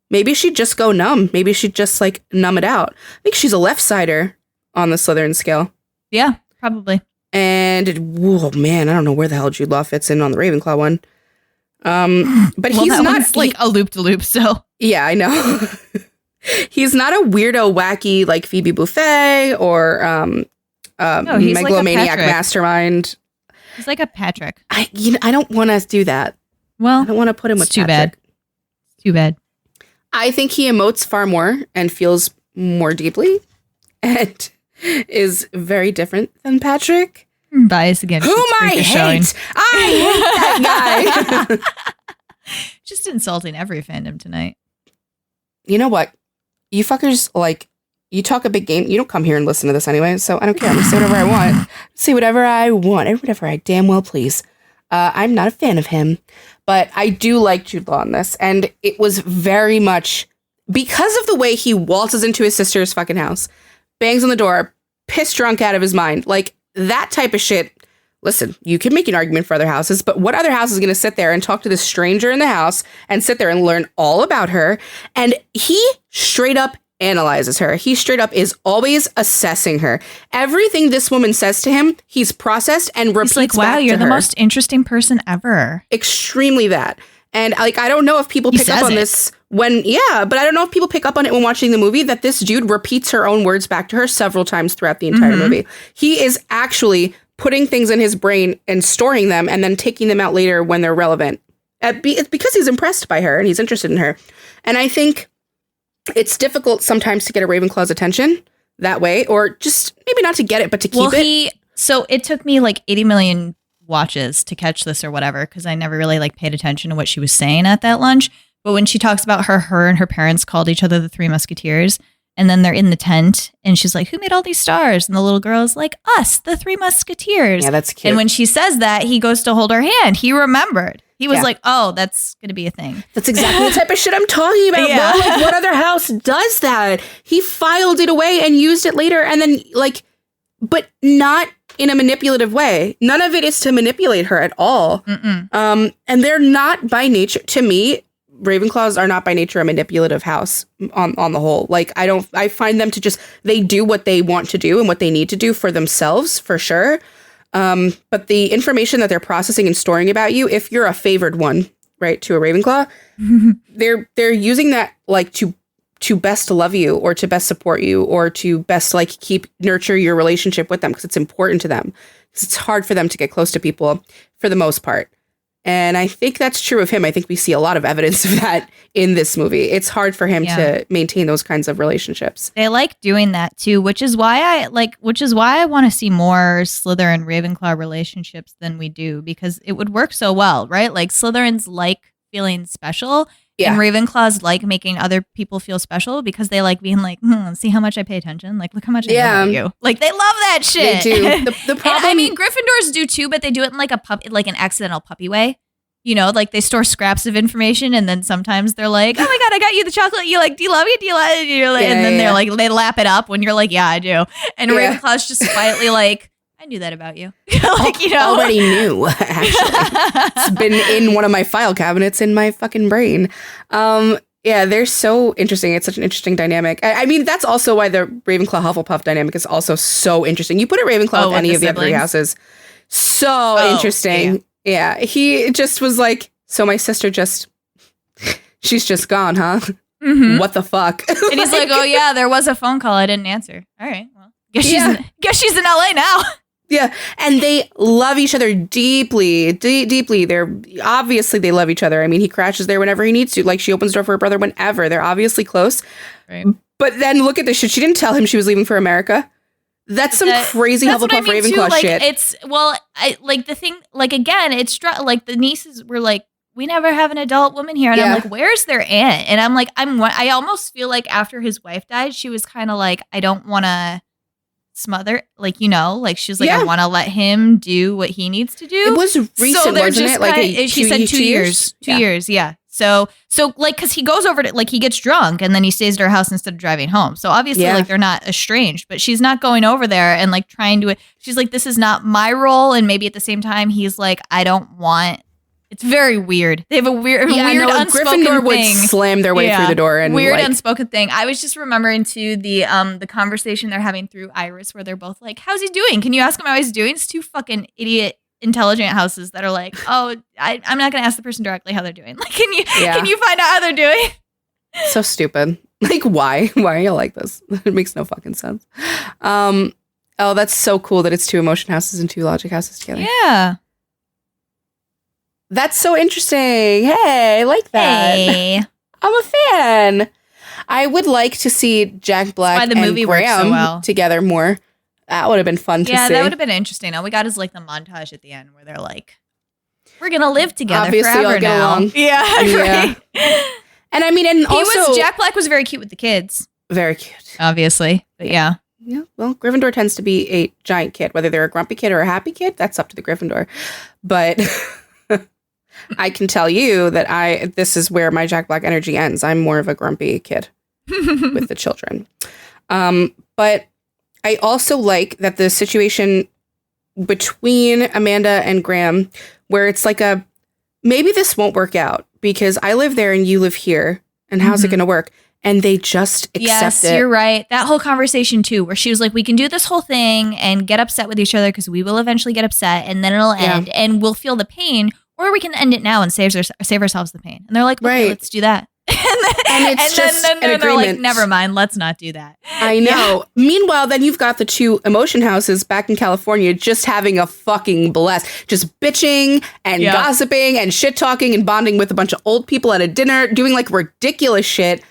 Maybe she'd just go numb. Maybe she'd just like numb it out. I think she's a left-sider on the Slytherin scale. Yeah, probably. And oh man, I don't know where the hell Jude Law fits in on the Ravenclaw one. But he's not like a loop-de-loop. So yeah, I know. He's not a weirdo, wacky like Phoebe Buffay or megalomaniac like mastermind. He's like a Patrick. I don't want to do that. Well, I don't want to put him with too Patrick. bad. Too bad. I think he emotes far more and feels more deeply and is very different than Patrick. Bias again. Whom I hate. I hate that guy. Just insulting every fandom tonight. You know what? You fuckers, like, you talk a big game. You don't come here and listen to this anyway, so I don't care. I'm going to say whatever I want. Say whatever I want. Whatever I damn well please. I'm not a fan of him, but I do like Jude Law in this. And it was very much because of the way he waltzes into his sister's fucking house, bangs on the door, pissed drunk out of his mind. Like, that type of shit. Listen, you can make an argument for other houses, but what other house is going to sit there and talk to this stranger in the house and sit there and learn all about her? And he straight up analyzes her. He straight up is always assessing her. Everything this woman says to him, he's processed and repeats He's like, wow, back to you're the her. most interesting person ever. Extremely that. And like, I don't know if people pick up on this but I don't know if people pick up on it when watching the movie, that this dude repeats her own words back to her several times throughout the entire movie. He is actually putting things in his brain and storing them and then taking them out later when they're relevant. It's because he's impressed by her and he's interested in her. And I think it's difficult sometimes to get a Ravenclaw's attention that way, or just maybe not to get it, but to keep it. So it took me like 80 million watches to catch this or whatever, because I never really like paid attention to what she was saying at that lunch. But when she talks about her and her parents called each other the Three Musketeers, and then they're in the tent and she's like, who made all these stars? And the little girl is like, us, the Three Musketeers. Yeah, that's cute. And when she says that, he goes to hold her hand. He remembered. He was like, oh, that's going to be a thing. That's exactly the type of shit I'm talking about, bro. Like, what other house does that? He filed it away and used it later and then, like, but not in a manipulative way. None of it is to manipulate her at all. And they're not by nature, to me, Ravenclaws are not by nature a manipulative house on the whole. Like, I find them to just, they do what they want to do and what they need to do for themselves, for sure. But the information that they're processing and storing about you, if you're a favored one, right, to a Ravenclaw, they're using that like to best love you or to best support you or to best like nurture your relationship with them because it's important to them. Because it's hard for them to get close to people for the most part. And I think that's true of him. I think we see a lot of evidence of that in this movie. It's hard for him to maintain those kinds of relationships. They like doing that too, which is why I want to see more Slytherin Ravenclaw relationships than we do, because it would work so well, right? Like Slytherins like feeling special, and Ravenclaws like making other people feel special because they like being like, see how much I pay attention. Like, look how much I know about you. Like, they love that shit. They do. The problem, I mean, Gryffindors do too, but they do it in like like an accidental puppy way. You know, like they store scraps of information, and then sometimes they're like, "Oh my god, I got you the chocolate." You like, "Do you love it? Do you like it?" You're like, and then they're like, they lap it up when you're like, "Yeah, I do." And Ravenclaw's just quietly like, "I knew that about you." Like, you know, already knew. Actually, it's been in one of my file cabinets in my fucking brain. Yeah, they're so interesting. It's such an interesting dynamic. I mean, that's also why the Ravenclaw Hufflepuff dynamic is also so interesting. You put a Ravenclaw with any of the other three houses, so interesting. Yeah, he just was like, so my sister she's just gone, huh? What the fuck? And he's like, oh yeah, there was a phone call I didn't answer. All right, well, guess she's in LA now. Yeah, and they love each other deeply, deeply. They love each other. I mean, he crashes there whenever he needs to. Like, she opens the door for her brother whenever. They're obviously close. Right. But then look at this shit. She didn't tell him she was leaving for America. That's some crazy Hufflepuff Ravenclaw like, shit. It's like the thing, like, again, it's like the nieces were like, we never have an adult woman here, and I'm like, where's their aunt? And I'm like, I almost feel like after his wife died, she was kind of like, I don't want to smother, like, you know, like she's like, I want to let him do what he needs to do. It was recent, wasn't it? Like she said 2 years. 2 years, yeah. So like, because he goes over to, like, he gets drunk and then he stays at her house instead of driving home. So obviously, like, they're not estranged, but she's not going over there and like trying to. She's like, this is not my role, and maybe at the same time, he's like, I don't want. It's very weird. They have a weird unspoken Gryffindor thing. Would slam their way through the door and weird unspoken thing. I was just remembering too the conversation they're having through Iris, where they're both like, "How's he doing? Can you ask him how he's doing?" It's two fucking idiot intelligent houses that are like, "Oh, I'm not going to ask the person directly how they're doing. Like, can you find out how they're doing?" So stupid. Like, why? Why are you like this? It makes no fucking sense. Oh, that's so cool that it's two emotion houses and two logic houses together. Yeah. That's so interesting. Hey, I like that. Hey. I'm a fan. I would like to see Jack Black and Graham together more. That would have been fun to see. Yeah, that would have been interesting. All we got is like the montage at the end where they're like, we're going to live together forever now. Along. Yeah, right. And I mean, and also Jack Black was very cute with the kids. Very cute. Obviously. But yeah. Yeah, well, Gryffindor tends to be a giant kid. Whether they're a grumpy kid or a happy kid, that's up to the Gryffindor. But I can tell you that this is where my Jack Black energy ends. I'm more of a grumpy kid with the children. But I also like that the situation between Amanda and Graham, where it's like maybe this won't work out because I live there and you live here. And how's it going to work? And they just accept it. Yes, you're right. That whole conversation too, where she was like, we can do this whole thing and get upset with each other because we will eventually get upset and then it'll end and we'll feel the pain, or we can end it now and save ourselves the pain. And they're like, okay, let's do that. and then they're like, never mind, let's not do that. I know. Yeah. Meanwhile, then you've got the two emotion houses back in California just having a fucking blast. Just bitching and gossiping and shit talking and bonding with a bunch of old people at a dinner, doing like ridiculous shit.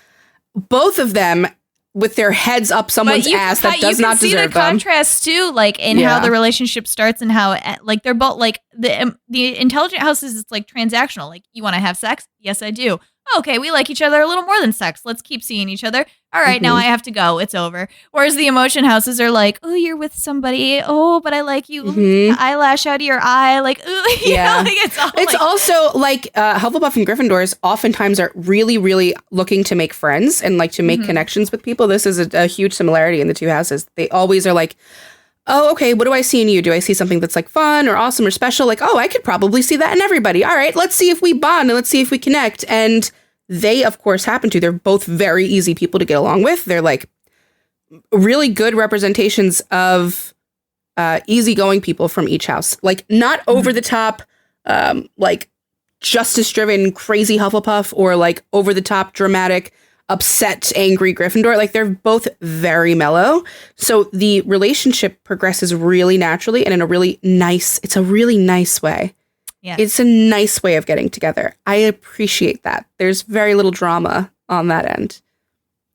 Both of them with their heads up someone's ass that does not deserve them. You can see the contrast too, like in how the relationship starts and how like they're both like the intelligent houses. It's like transactional. Like, you want to have sex? Yes, I do. Okay, we like each other a little more than sex. Let's keep seeing each other. All right, now I have to go. It's over. Whereas the emotion houses are like, oh, you're with somebody. Oh, but I like you. Eyelash out of your eye. Like, ooh, you know, like it's also like Hufflepuff and Gryffindors oftentimes are really, really looking to make friends and like to make connections with people. This is a huge similarity in the two houses. They always are like, oh, okay, what do I see in you? Do I see something that's like fun or awesome or special? Like, oh, I could probably see that in everybody. All right, let's see if we bond and let's see if we connect. And they, of course, happen to. They're both very easy people to get along with. They're like really good representations of easygoing people from each house. Like, not over the top, like justice driven, crazy Hufflepuff or like over the top, dramatic, upset, angry Gryffindor. Like, they're both very mellow. So the relationship progresses really naturally and in a really nice way. Yeah. It's a nice way of getting together. I appreciate that. There's very little drama on that end.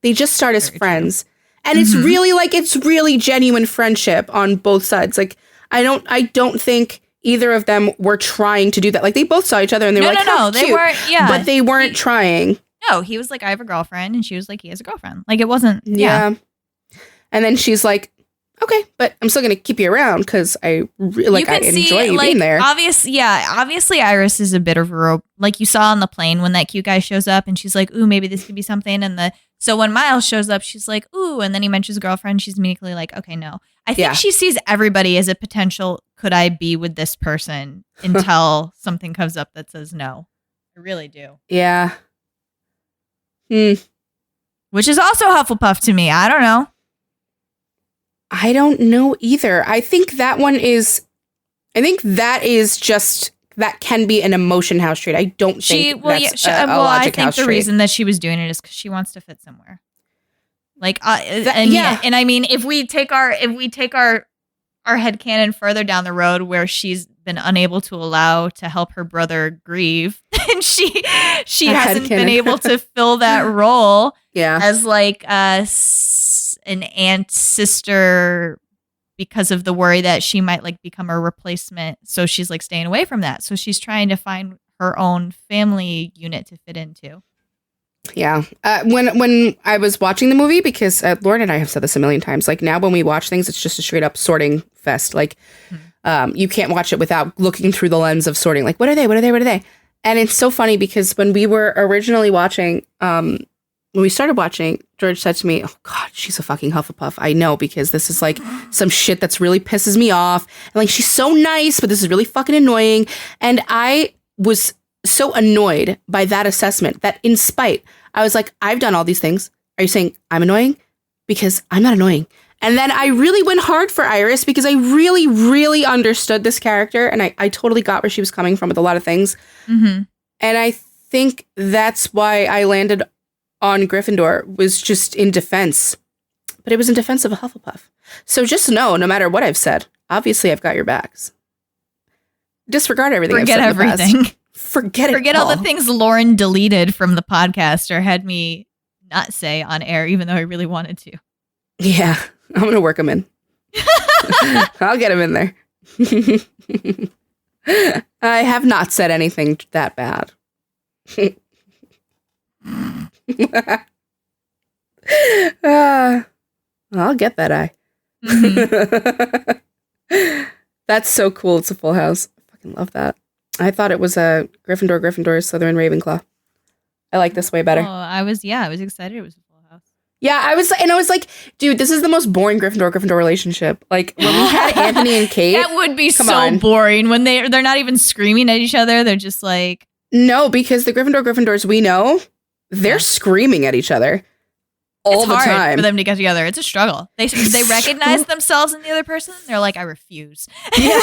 They just start as friends. And it's really like, it's really genuine friendship on both sides. Like, I don't think either of them were trying to do that. Like, they both saw each other and they were like, no, they weren't. Yeah. But they weren't trying. No, he was like, I have a girlfriend. And she was like, he has a girlfriend. Like, it wasn't. Yeah. And then she's like, okay, but I'm still going to keep you around because I enjoy you being there. Obviously Iris is a bit of a like you saw on the plane when that cute guy shows up and she's like, ooh, maybe this could be something. And so when Miles shows up, she's like, ooh, and then he mentions girlfriend. She's immediately like, okay, no. I think she sees everybody as a potential, could I be with this person until something comes up that says no. I really do. Yeah. Which is also Hufflepuff to me. I don't know. I don't know either. I think that is just, that can be an emotion house trait. I don't think that's a logic house trait. The reason that she was doing it is because she wants to fit somewhere. Like, and I mean, if we take our headcanon further down the road where she's been unable to allow to help her brother grieve, and she hasn't been able to fill that role as like an aunt sister because of the worry that she might like become a replacement. So she's like staying away from that. So she's trying to find her own family unit to fit into. Yeah. When I was watching the movie, because Lauren and I have said this a million times, like now when we watch things, it's just a straight up sorting fest. Like you can't watch it without looking through the lens of sorting. Like, what are they? And it's so funny because when we were originally watching, when we started watching, George said to me, oh, God, she's a fucking Hufflepuff. I know, because this is like some shit that's really pisses me off. And like, she's so nice, but this is really fucking annoying. And I was so annoyed by that assessment that in spite, I was like, I've done all these things. Are you saying I'm annoying? Because I'm not annoying. And then I really went hard for Iris because I really, really understood this character. And I totally got where she was coming from with a lot of things. And I think that's why I landed on Gryffindor, was just in defense. But it was in defense of a Hufflepuff. So just know, no matter what I've said, obviously I've got your backs. Disregard everything I've said in the past. Forget all the things Lauren deleted from the podcast or had me not say on air, even though I really wanted to. Yeah, I'm going to work them in. I'll get them in there. I have not said anything that bad. I'll get that eye. Mm-hmm. That's so cool. It's a full house. I fucking love that. I thought it was a Gryffindor, Slytherin, Ravenclaw. I like this way better. Oh, I was excited it was a full house. Yeah, I was like, dude, this is the most boring Gryffindor relationship. Like, when we had Anthony and Kate. That would be so boring when they're not even screaming at each other. They're just like. No, because the Gryffindors we know, they're screaming at each other all the time. It's hard for them to get together. It's a struggle. They recognize themselves in the other person. They're like, I refuse. Yeah.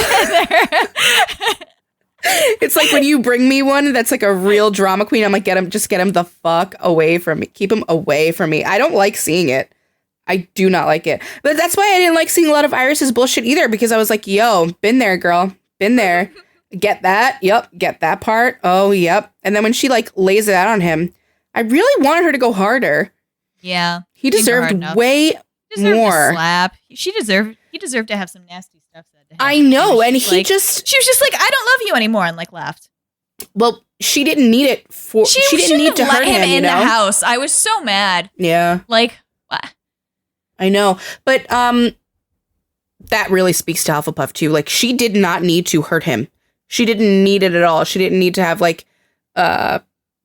It's like when you bring me one that's like a real drama queen, I'm like, get him the fuck away from me. Keep him away from me. I don't like seeing it. I do not like it. But that's why I didn't like seeing a lot of Iris's bullshit either, because I was like, yo, been there, girl. Been there. Get that? Yep. Get that part. Oh, yep. And then when she like lays it out on him, I really wanted her to go harder. Yeah. He deserved way more. A slap. He deserved to have some nasty stuff said to him. I know, and she was just like, I don't love you anymore, and like laughed. Well, she didn't need it for. She didn't need to hurt him in the house. I was so mad. Yeah. Like what? I know, but that really speaks to Hufflepuff too. Like, she did not need to hurt him. She didn't need it at all. She didn't need to have like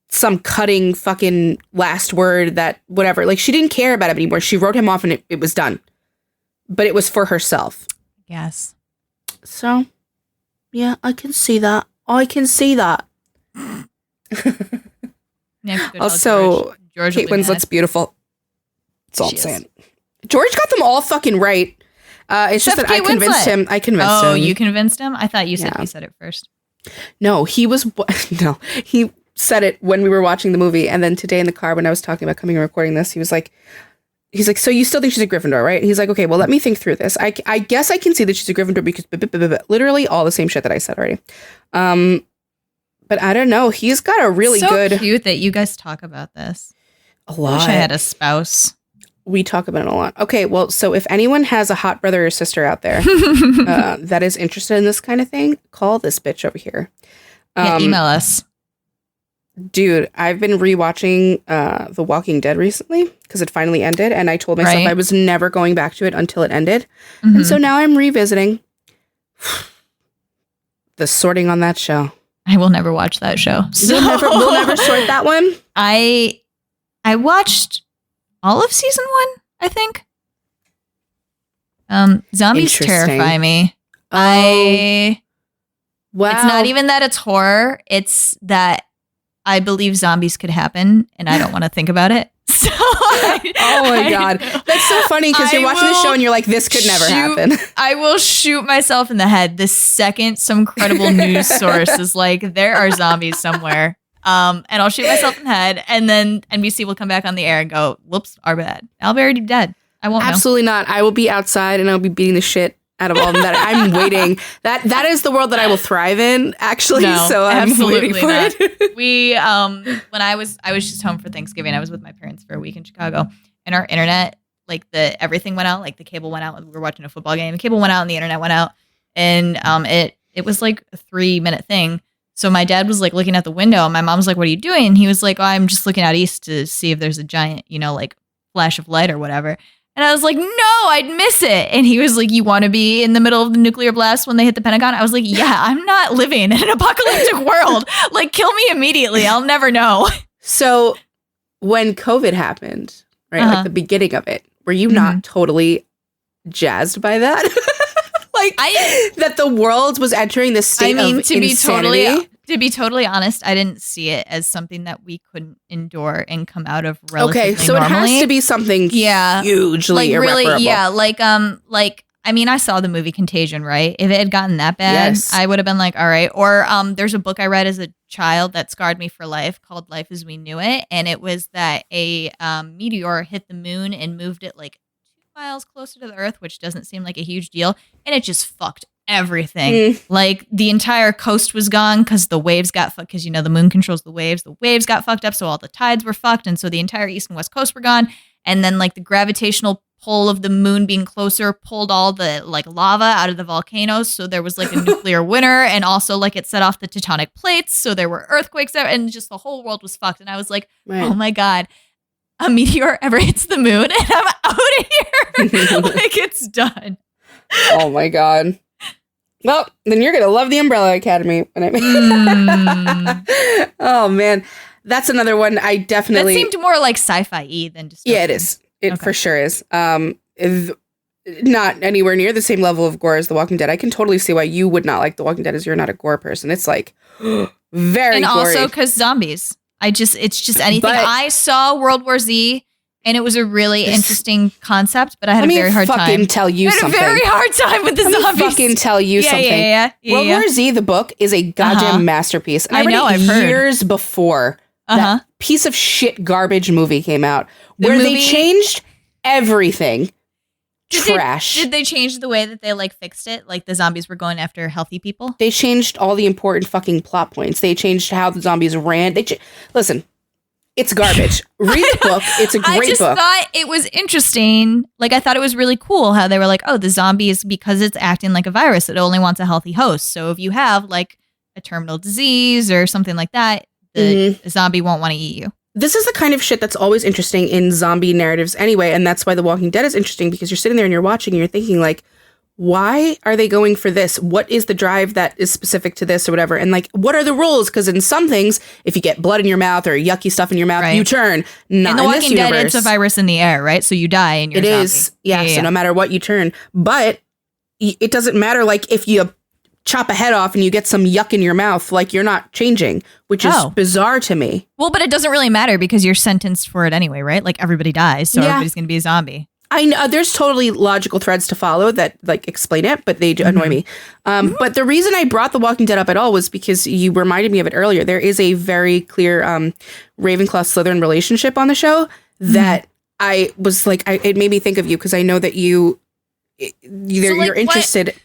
some cutting fucking last word that whatever. Like, she didn't care about him anymore. She wrote him off and it was done. But it was for herself. Yes. So, yeah, I can see that. Also, George Kate Winslet's beautiful. That's all I'm saying. George got them all fucking right. It's just that I convinced him. Oh, you convinced him? I thought you said he said it first. No, he said it when we were watching the movie. And then today in the car when I was talking about coming and recording this, he's like, so you still think she's a Gryffindor, right? And he's like, okay, well, let me think through this. I guess I can see that she's a Gryffindor because literally all the same shit that I said already. But I don't know. He's got a really good. So cute that you guys talk about this. A lot. I wish I had a spouse. We talk about it a lot. Okay, well, so if anyone has a hot brother or sister out there that is interested in this kind of thing, call this bitch over here. Email us. Dude, I've been rewatching The Walking Dead recently because it finally ended, and I told myself I was never going back to it until it ended. Mm-hmm. And so now I'm revisiting the sorting on that show. I will never watch that show. So. We'll never sort that one? I watched all of season 1, I think. Zombies terrify me. Wow. It's not even that it's horror. It's that I believe zombies could happen, and I don't want to think about it. So oh my God. That's so funny because you're watching the show and you're like, this could never happen. I will shoot myself in the head the second some credible news source is like, there are zombies somewhere. And I'll shoot myself in the head, and then NBC will come back on the air and go, whoops, our bad. I'll be already dead. I won't Absolutely not. I will be outside and I'll be beating the shit out of all of them. That I'm waiting. That is the world that I will thrive in, actually. No, so I'm waiting for it. We when I was just home for Thanksgiving. I was with my parents for a week in Chicago, and our internet, like everything went out, like the cable went out. We were watching a football game. The cable went out and the internet went out, and it was like a 3-minute thing. So my dad was like looking out the window, and my mom was like, "What are you doing?" And he was like, "Oh, I'm just looking out east to see if there's a giant, like flash of light or whatever." And I was like, "No, I'd miss it." And he was like, "You want to be in the middle of the nuclear blast when they hit the Pentagon?" I was like, "Yeah, I'm not living in an apocalyptic world. Like, kill me immediately. I'll never know." So when COVID happened, right, like the beginning of it, were you not totally jazzed by that? That the world was entering this state of insanity? To be totally honest, I didn't see it as something that we couldn't endure and come out of relatively Okay, so normally. It has to be something hugely irreparable. Really, yeah, I mean, I saw the movie Contagion, right? If it had gotten that bad, I would have been like, all right. Or there's a book I read as a child that scarred me for life called Life as We Knew It. And it was that a meteor hit the moon and moved it like 2 miles closer to the Earth, which doesn't seem like a huge deal. And it just fucked everything. Like the entire coast was gone because the waves got fucked, because the moon controls the waves. The waves got fucked up, so all the tides were fucked, and so the entire east and west coast were gone. And then like the gravitational pull of the moon being closer pulled all the like lava out of the volcanoes, so there was like a nuclear winter, and also like it set off the tectonic plates, so there were earthquakes there, and just the whole world was fucked. And I was like, oh my God, a meteor ever hits the moon and I'm out of here. Like it's done. Oh my God. Well, then you're gonna love the Umbrella Academy. Oh man, that's another one. I definitely that seemed more like sci-fi than dystopian. Yeah, it is. It for sure is. Not anywhere near the same level of gore as The Walking Dead. I can totally see why you would not like The Walking Dead, as you're not a gore person. It's like very and gory. Also because zombies. It's just anything. I saw World War Z, and it was a really interesting concept, but I had a very hard time. Let me fucking tell you something. I had a very hard time with the zombies. Let me fucking tell you something. World War Z, the book, is a goddamn masterpiece. And I know, I've heard. Years before that piece of shit garbage movie came out, where they changed everything. Trash. Did they change the way that they like fixed it? Like the zombies were going after healthy people? They changed all the important fucking plot points. They changed how the zombies ran. Listen, it's garbage. Read the book. It's a great book. I just thought it was interesting. Like I thought it was really cool how they were like, oh, the zombies, because it's acting like a virus, it only wants a healthy host. So if you have like a terminal disease or something like that, the zombie won't want to eat you. This is the kind of shit that's always interesting in zombie narratives anyway, and that's why The Walking Dead is interesting, because you're sitting there and you're watching and you're thinking like, why are they going for this? What is the drive that is specific to this or whatever? And like, what are the rules? Because in some things, if you get blood in your mouth or yucky stuff in your mouth, you turn. Not in The Walking Dead, universe. it's a virus in the air, right? So you die and you're It zombie. is, yeah, so no matter what you turn. But it doesn't matter, like, if you chop a head off and you get some yuck in your mouth, like you're not changing, which is bizarre to me. Well, but it doesn't really matter because you're sentenced for it anyway, right? Like everybody dies, so everybody's going to be a zombie. I know there's totally logical threads to follow that like explain it, but they annoy me. But the reason I brought The Walking Dead up at all was because you reminded me of it earlier. There is a very clear Ravenclaw Slytherin relationship on the show that I was like, it made me think of you, because I know that you're interested.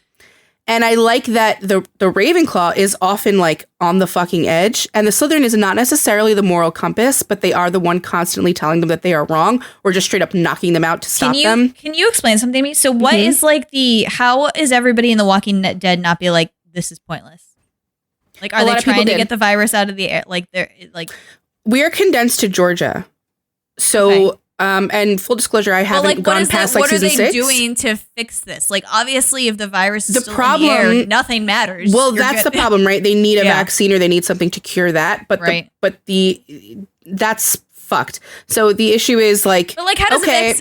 And I like that the Ravenclaw is often like on the fucking edge, and the Slytherin is not necessarily the moral compass, but they are the one constantly telling them that they are wrong, or just straight up knocking them out to stop them. Can you explain something to me? So what is like how is everybody in The Walking Dead not be like, this is pointless? Like, are they trying to get the virus out of the air? Like they're like, we are condensed to Georgia. So and full disclosure, I haven't gone past like season 6. What are they doing to fix this? Like, obviously, if the virus is still in the air, nothing matters. Well, that's the problem, right? They need a vaccine, or they need something to cure that. But that's fucked. So the issue is like, but like, how does I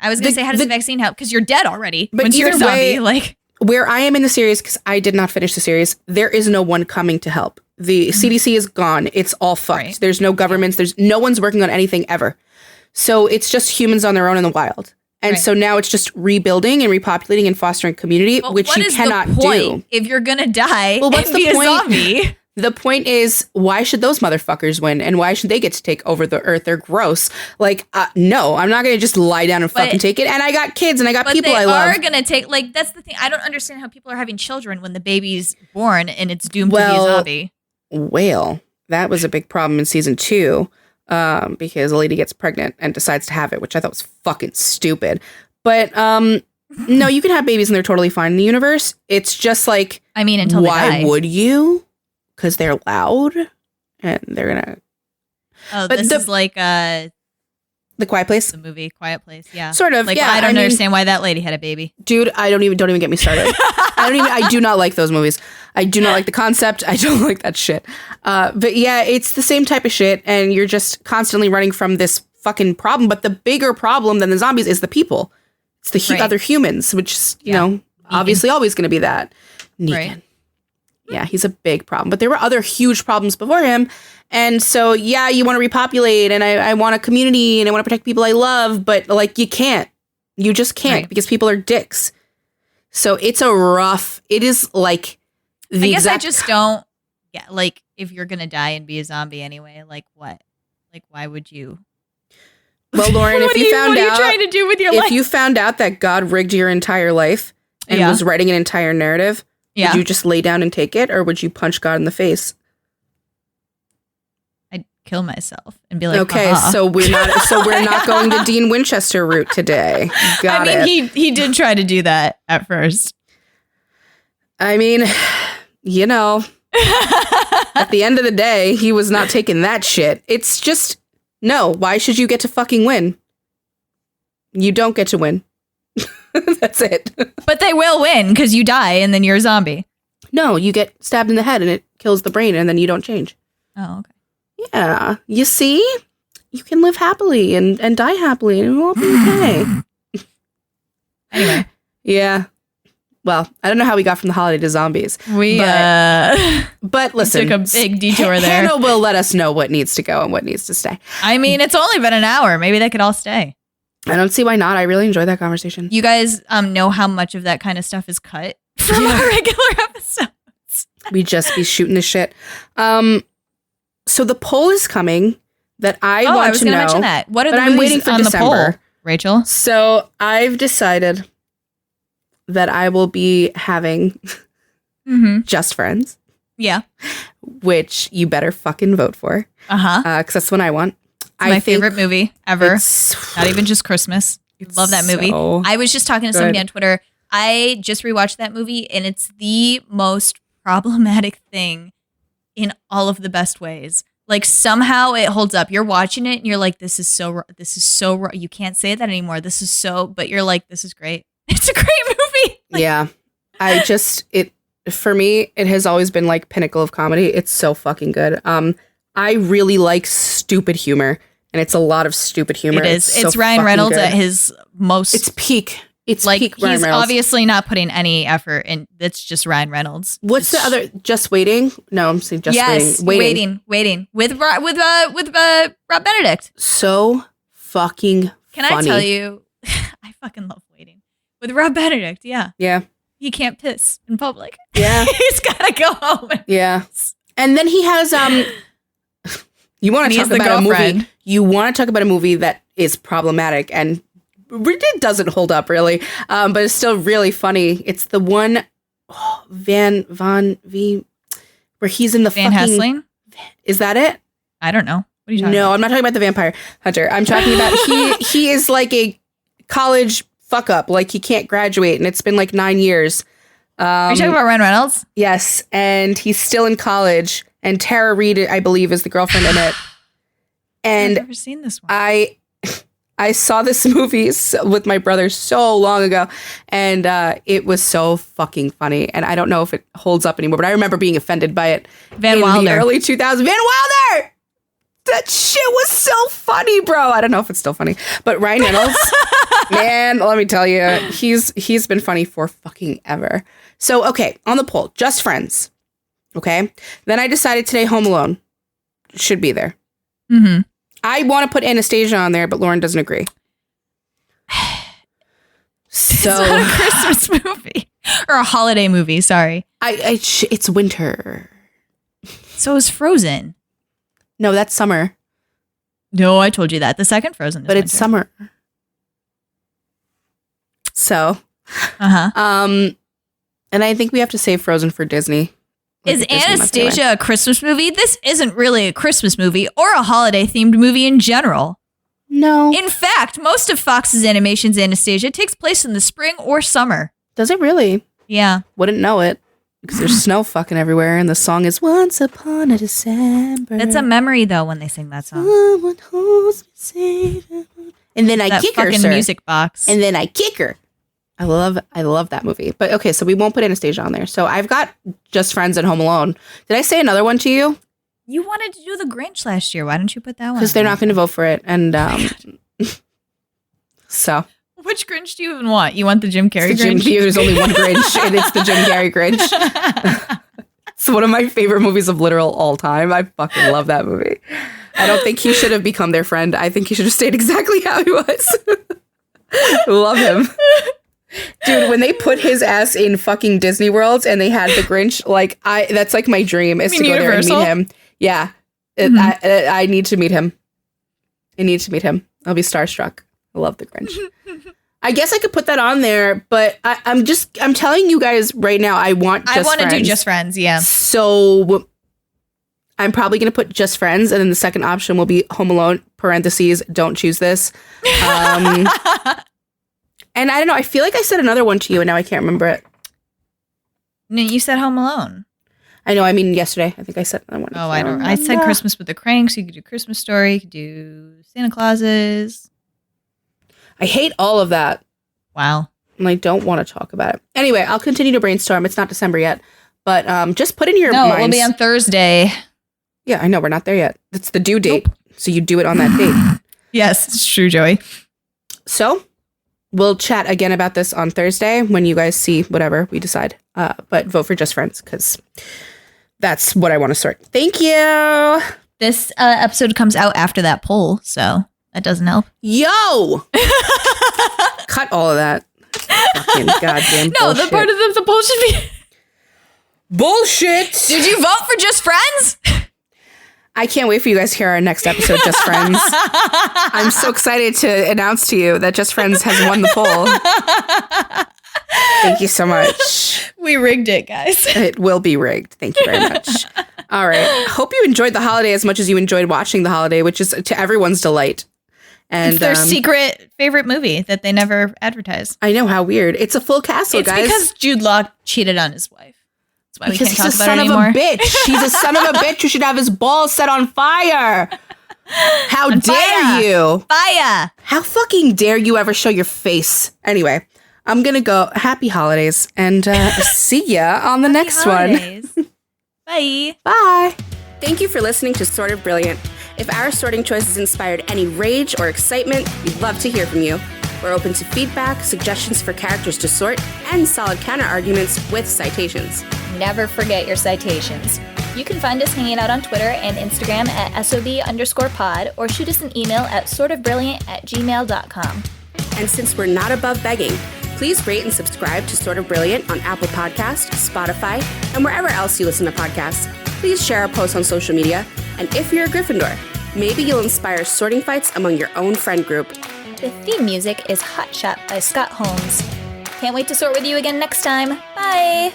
was gonna say, how does the vaccine help? Because you're dead already. But once you're a zombie, like where I am in the series, because I did not finish the series, there is no one coming to help. The CDC is gone. It's all fucked. Right. There's no governments. There's no one's working on anything ever. So it's just humans on their own in the wild. And so now it's just rebuilding and repopulating and fostering community, which you cannot do. If you're going to die what's and be a zombie. The point is, why should those motherfuckers win? And why should they get to take over the earth? They're gross. Like, no, I'm not going to just lie down and fucking take it. And I got kids and I got people I love. But they are going to take, like, that's the thing. I don't understand how people are having children when the baby's born and it's doomed to be a zombie. Well, that was a big problem in season 2. Because a lady gets pregnant and decides to have it, which I thought was fucking stupid. But no, you can have babies and they're totally fine in the universe. It's just like, I mean, until why would you? Because they're loud and they're gonna. Oh, but this is like The Quiet Place, the movie Quiet Place, yeah, sort of. Like, yeah, I don't understand why that lady had a baby, dude. Don't even get me started. I do not like those movies. I do not like the concept. I don't like that shit. But yeah, it's the same type of shit, and you're just constantly running from this fucking problem. But the bigger problem than the zombies is the people. It's the other humans, which is, you know, obviously always going to be that. Negan. Right. Yeah, he's a big problem. But there were other huge problems before him. And so, yeah, you want to repopulate, and I want a community, and I want to protect people I love, but like, you can't. You just can't, because people are dicks. So it is like the I guess I just don't get, like, if you're going to die and be a zombie anyway, like what? Like, why would you? Well, Lauren, what are you trying to do with your life? If you found out that God rigged your entire life and was writing an entire narrative, Yeah. Would you just lay down and take it, or would you punch God in the face? I'd kill myself and be like, okay, so we're not going the Dean Winchester route today. Got it. He did try to do that at first. I mean, you know, at the end of the day, he was not taking that shit. It's just, no, why should you get to fucking win? You don't get to win. That's it. But they will win because you die and then you're a zombie. No, you get stabbed in the head and it kills the brain and then you don't change. Oh, okay. Yeah. You see? You can live happily and die happily and it will all be okay. Anyway. Yeah. Well, I don't know how we got from the holiday to zombies. But listen. Took a big detour there. Hannah will let us know what needs to go and what needs to stay. I mean, it's only been an hour. Maybe they could all stay. I don't see why not. I really enjoyed that conversation. You guys know how much of that kind of stuff is cut from our regular episodes. We just be shooting the shit. So the poll is coming that I want to know. I was going to mention that. What are the I'm movies waiting for on December. the poll, Rachel? So I've decided that I will be having Just Friends. Yeah. Which you better fucking vote for. Because that's what I want. It's my favorite movie ever. Not even just Christmas. Love that movie. So I was just talking to somebody on Twitter. I just rewatched that movie and it's the most problematic thing in all of the best ways. Like somehow it holds up. You're watching it and you're like, this is so you can't say that anymore. But you're like, this is great. It's a great movie. Like, yeah. For me, it has always been like pinnacle of comedy. It's so fucking good. I really like stupid humor, and it's a lot of stupid humor. It is. It's so Ryan Reynolds good. at his most. It's peak. It's like peak Ryan he's Reynolds. obviously not putting any effort in. It's just Ryan Reynolds. What's the other? Just Waiting? No, I'm saying Just Waiting. Waiting with Rob Benedict. So fucking funny. Can I tell you? I fucking love Waiting with Rob Benedict. Yeah. Yeah. He can't piss in public. Yeah. He's gotta go home. Yeah. And then he has you want to talk about a movie? You want to talk about a movie that is problematic and it doesn't hold up really, but it's still really funny. It's the one where he's in the Van Helsing. Is that it? I don't know. What are you talking about? No, I'm not talking about the Vampire Hunter. I'm talking about he is like a college fuck up. Like he can't graduate, and it's been like 9 years. Are you talking about Ryan Reynolds? Yes, and he's still in college. And Tara Reid, I believe, is the girlfriend in it. And I've never seen this one. I saw this movie with my brother so long ago, and it was so fucking funny. And I don't know if it holds up anymore, but I remember being offended by it Van Wilder. the early 2000s. Van Wilder! That shit was so funny, bro. I don't know if it's still funny, but Ryan Reynolds, man, let me tell you, he's been funny for fucking ever. So, okay, on the poll, Just Friends. Okay. Then I decided today Home Alone should be there. Mm-hmm. I want to put Anastasia on there, but Lauren doesn't agree. So it's not a Christmas movie or a holiday movie. Sorry. It's winter. So is Frozen. No, that's summer. No, I told you that. The second Frozen is but winter. it's summer. So, and I think we have to save Frozen for Disney. Is Anastasia a Christmas movie? This isn't really a Christmas movie or a holiday-themed movie in general. No. In fact, most of Fox's Animation's Anastasia takes place in the spring or summer. Does it really? Yeah. Wouldn't know it because there's snow fucking everywhere and the song is Once Upon a December. That's a memory, though, when they sing that song. And then I kick her, sir. Music box. And then I kick her. I love that movie. But okay, so we won't put Anastasia on there. So I've got Just Friends and Home Alone. Did I say another one to you? You wanted to do The Grinch last year. Why don't you put that one? Because they're not going to vote for it. And so. Which Grinch do you even want? You want the Jim Carrey Grinch? There's only one Grinch, and it's the Jim Carrey Grinch. It's one of my favorite movies of literal all time. I fucking love that movie. I don't think he should have become their friend. I think he should have stayed exactly how he was. Love him. Dude, when they put his ass in fucking Disney World and they had the Grinch, like that's like my dream is to go there and meet him. Yeah. I need to meet him. I need to meet him. I'll be starstruck. I love the Grinch. I guess I could put that on there, but I'm telling you guys right now, I want to do Just Friends, yeah. So I'm probably going to put Just Friends, and then the second option will be Home Alone, parentheses, don't choose this. And I don't know, I feel like I said another one to you, and now I can't remember it. No, you said Home Alone. I know, I mean yesterday. I think I said another one. Oh, I don't remember. I said Christmas with the Cranks. You could do Christmas Story. You could do Santa Clauses. I hate all of that. Wow. And I don't want to talk about it. Anyway, I'll continue to brainstorm. It's not December yet. But just put in your minds. No, it will be on Thursday. Yeah, I know. We're not there yet. It's the due date. Nope. So you do it on that date. Yes, it's true, Joey. So we'll chat again about this on Thursday when you guys see whatever we decide. But vote for Just Friends because that's what I want to sort. Thank you. This episode comes out after that poll, so that doesn't help. Yo! Cut all of that. Fucking goddamn No, bullshit. the part of the poll should be... Bullshit! Did you vote for Just Friends? I can't wait for you guys to hear our next episode, Just Friends. I'm so excited to announce to you that Just Friends has won the poll. Thank you so much. We rigged it, guys. It will be rigged. Thank you very much. All right. Hope you enjoyed the holiday as much as you enjoyed watching the holiday, which is to everyone's delight. And it's their secret favorite movie that they never advertise. I know, how weird. It's a full castle, guys. It's because Jude Law cheated on his wife. That's why because we can't talk he's about it anymore. He's a son of a bitch. He's a son of a bitch who should have his balls set on fire. How dare you? Fire. How fucking dare you ever show your face? Anyway, I'm going to go. Happy holidays and see ya on the next holidays. one. Bye. Bye. Thank you for listening to Sort of Brilliant. If our sorting choices inspired any rage or excitement, we'd love to hear from you. We're open to feedback, suggestions for characters to sort, and solid counter-arguments with citations. Never forget your citations. You can find us hanging out on Twitter and Instagram at SOB_pod or shoot us an email at sortofbrilliant@gmail.com. And since we're not above begging, please rate and subscribe to Sort of Brilliant on Apple Podcasts, Spotify, and wherever else you listen to podcasts. Please share our posts on social media. And if you're a Gryffindor, maybe you'll inspire sorting fights among your own friend group. The theme music is Hot Shot by Scott Holmes. Can't wait to sort with you again next time. Bye!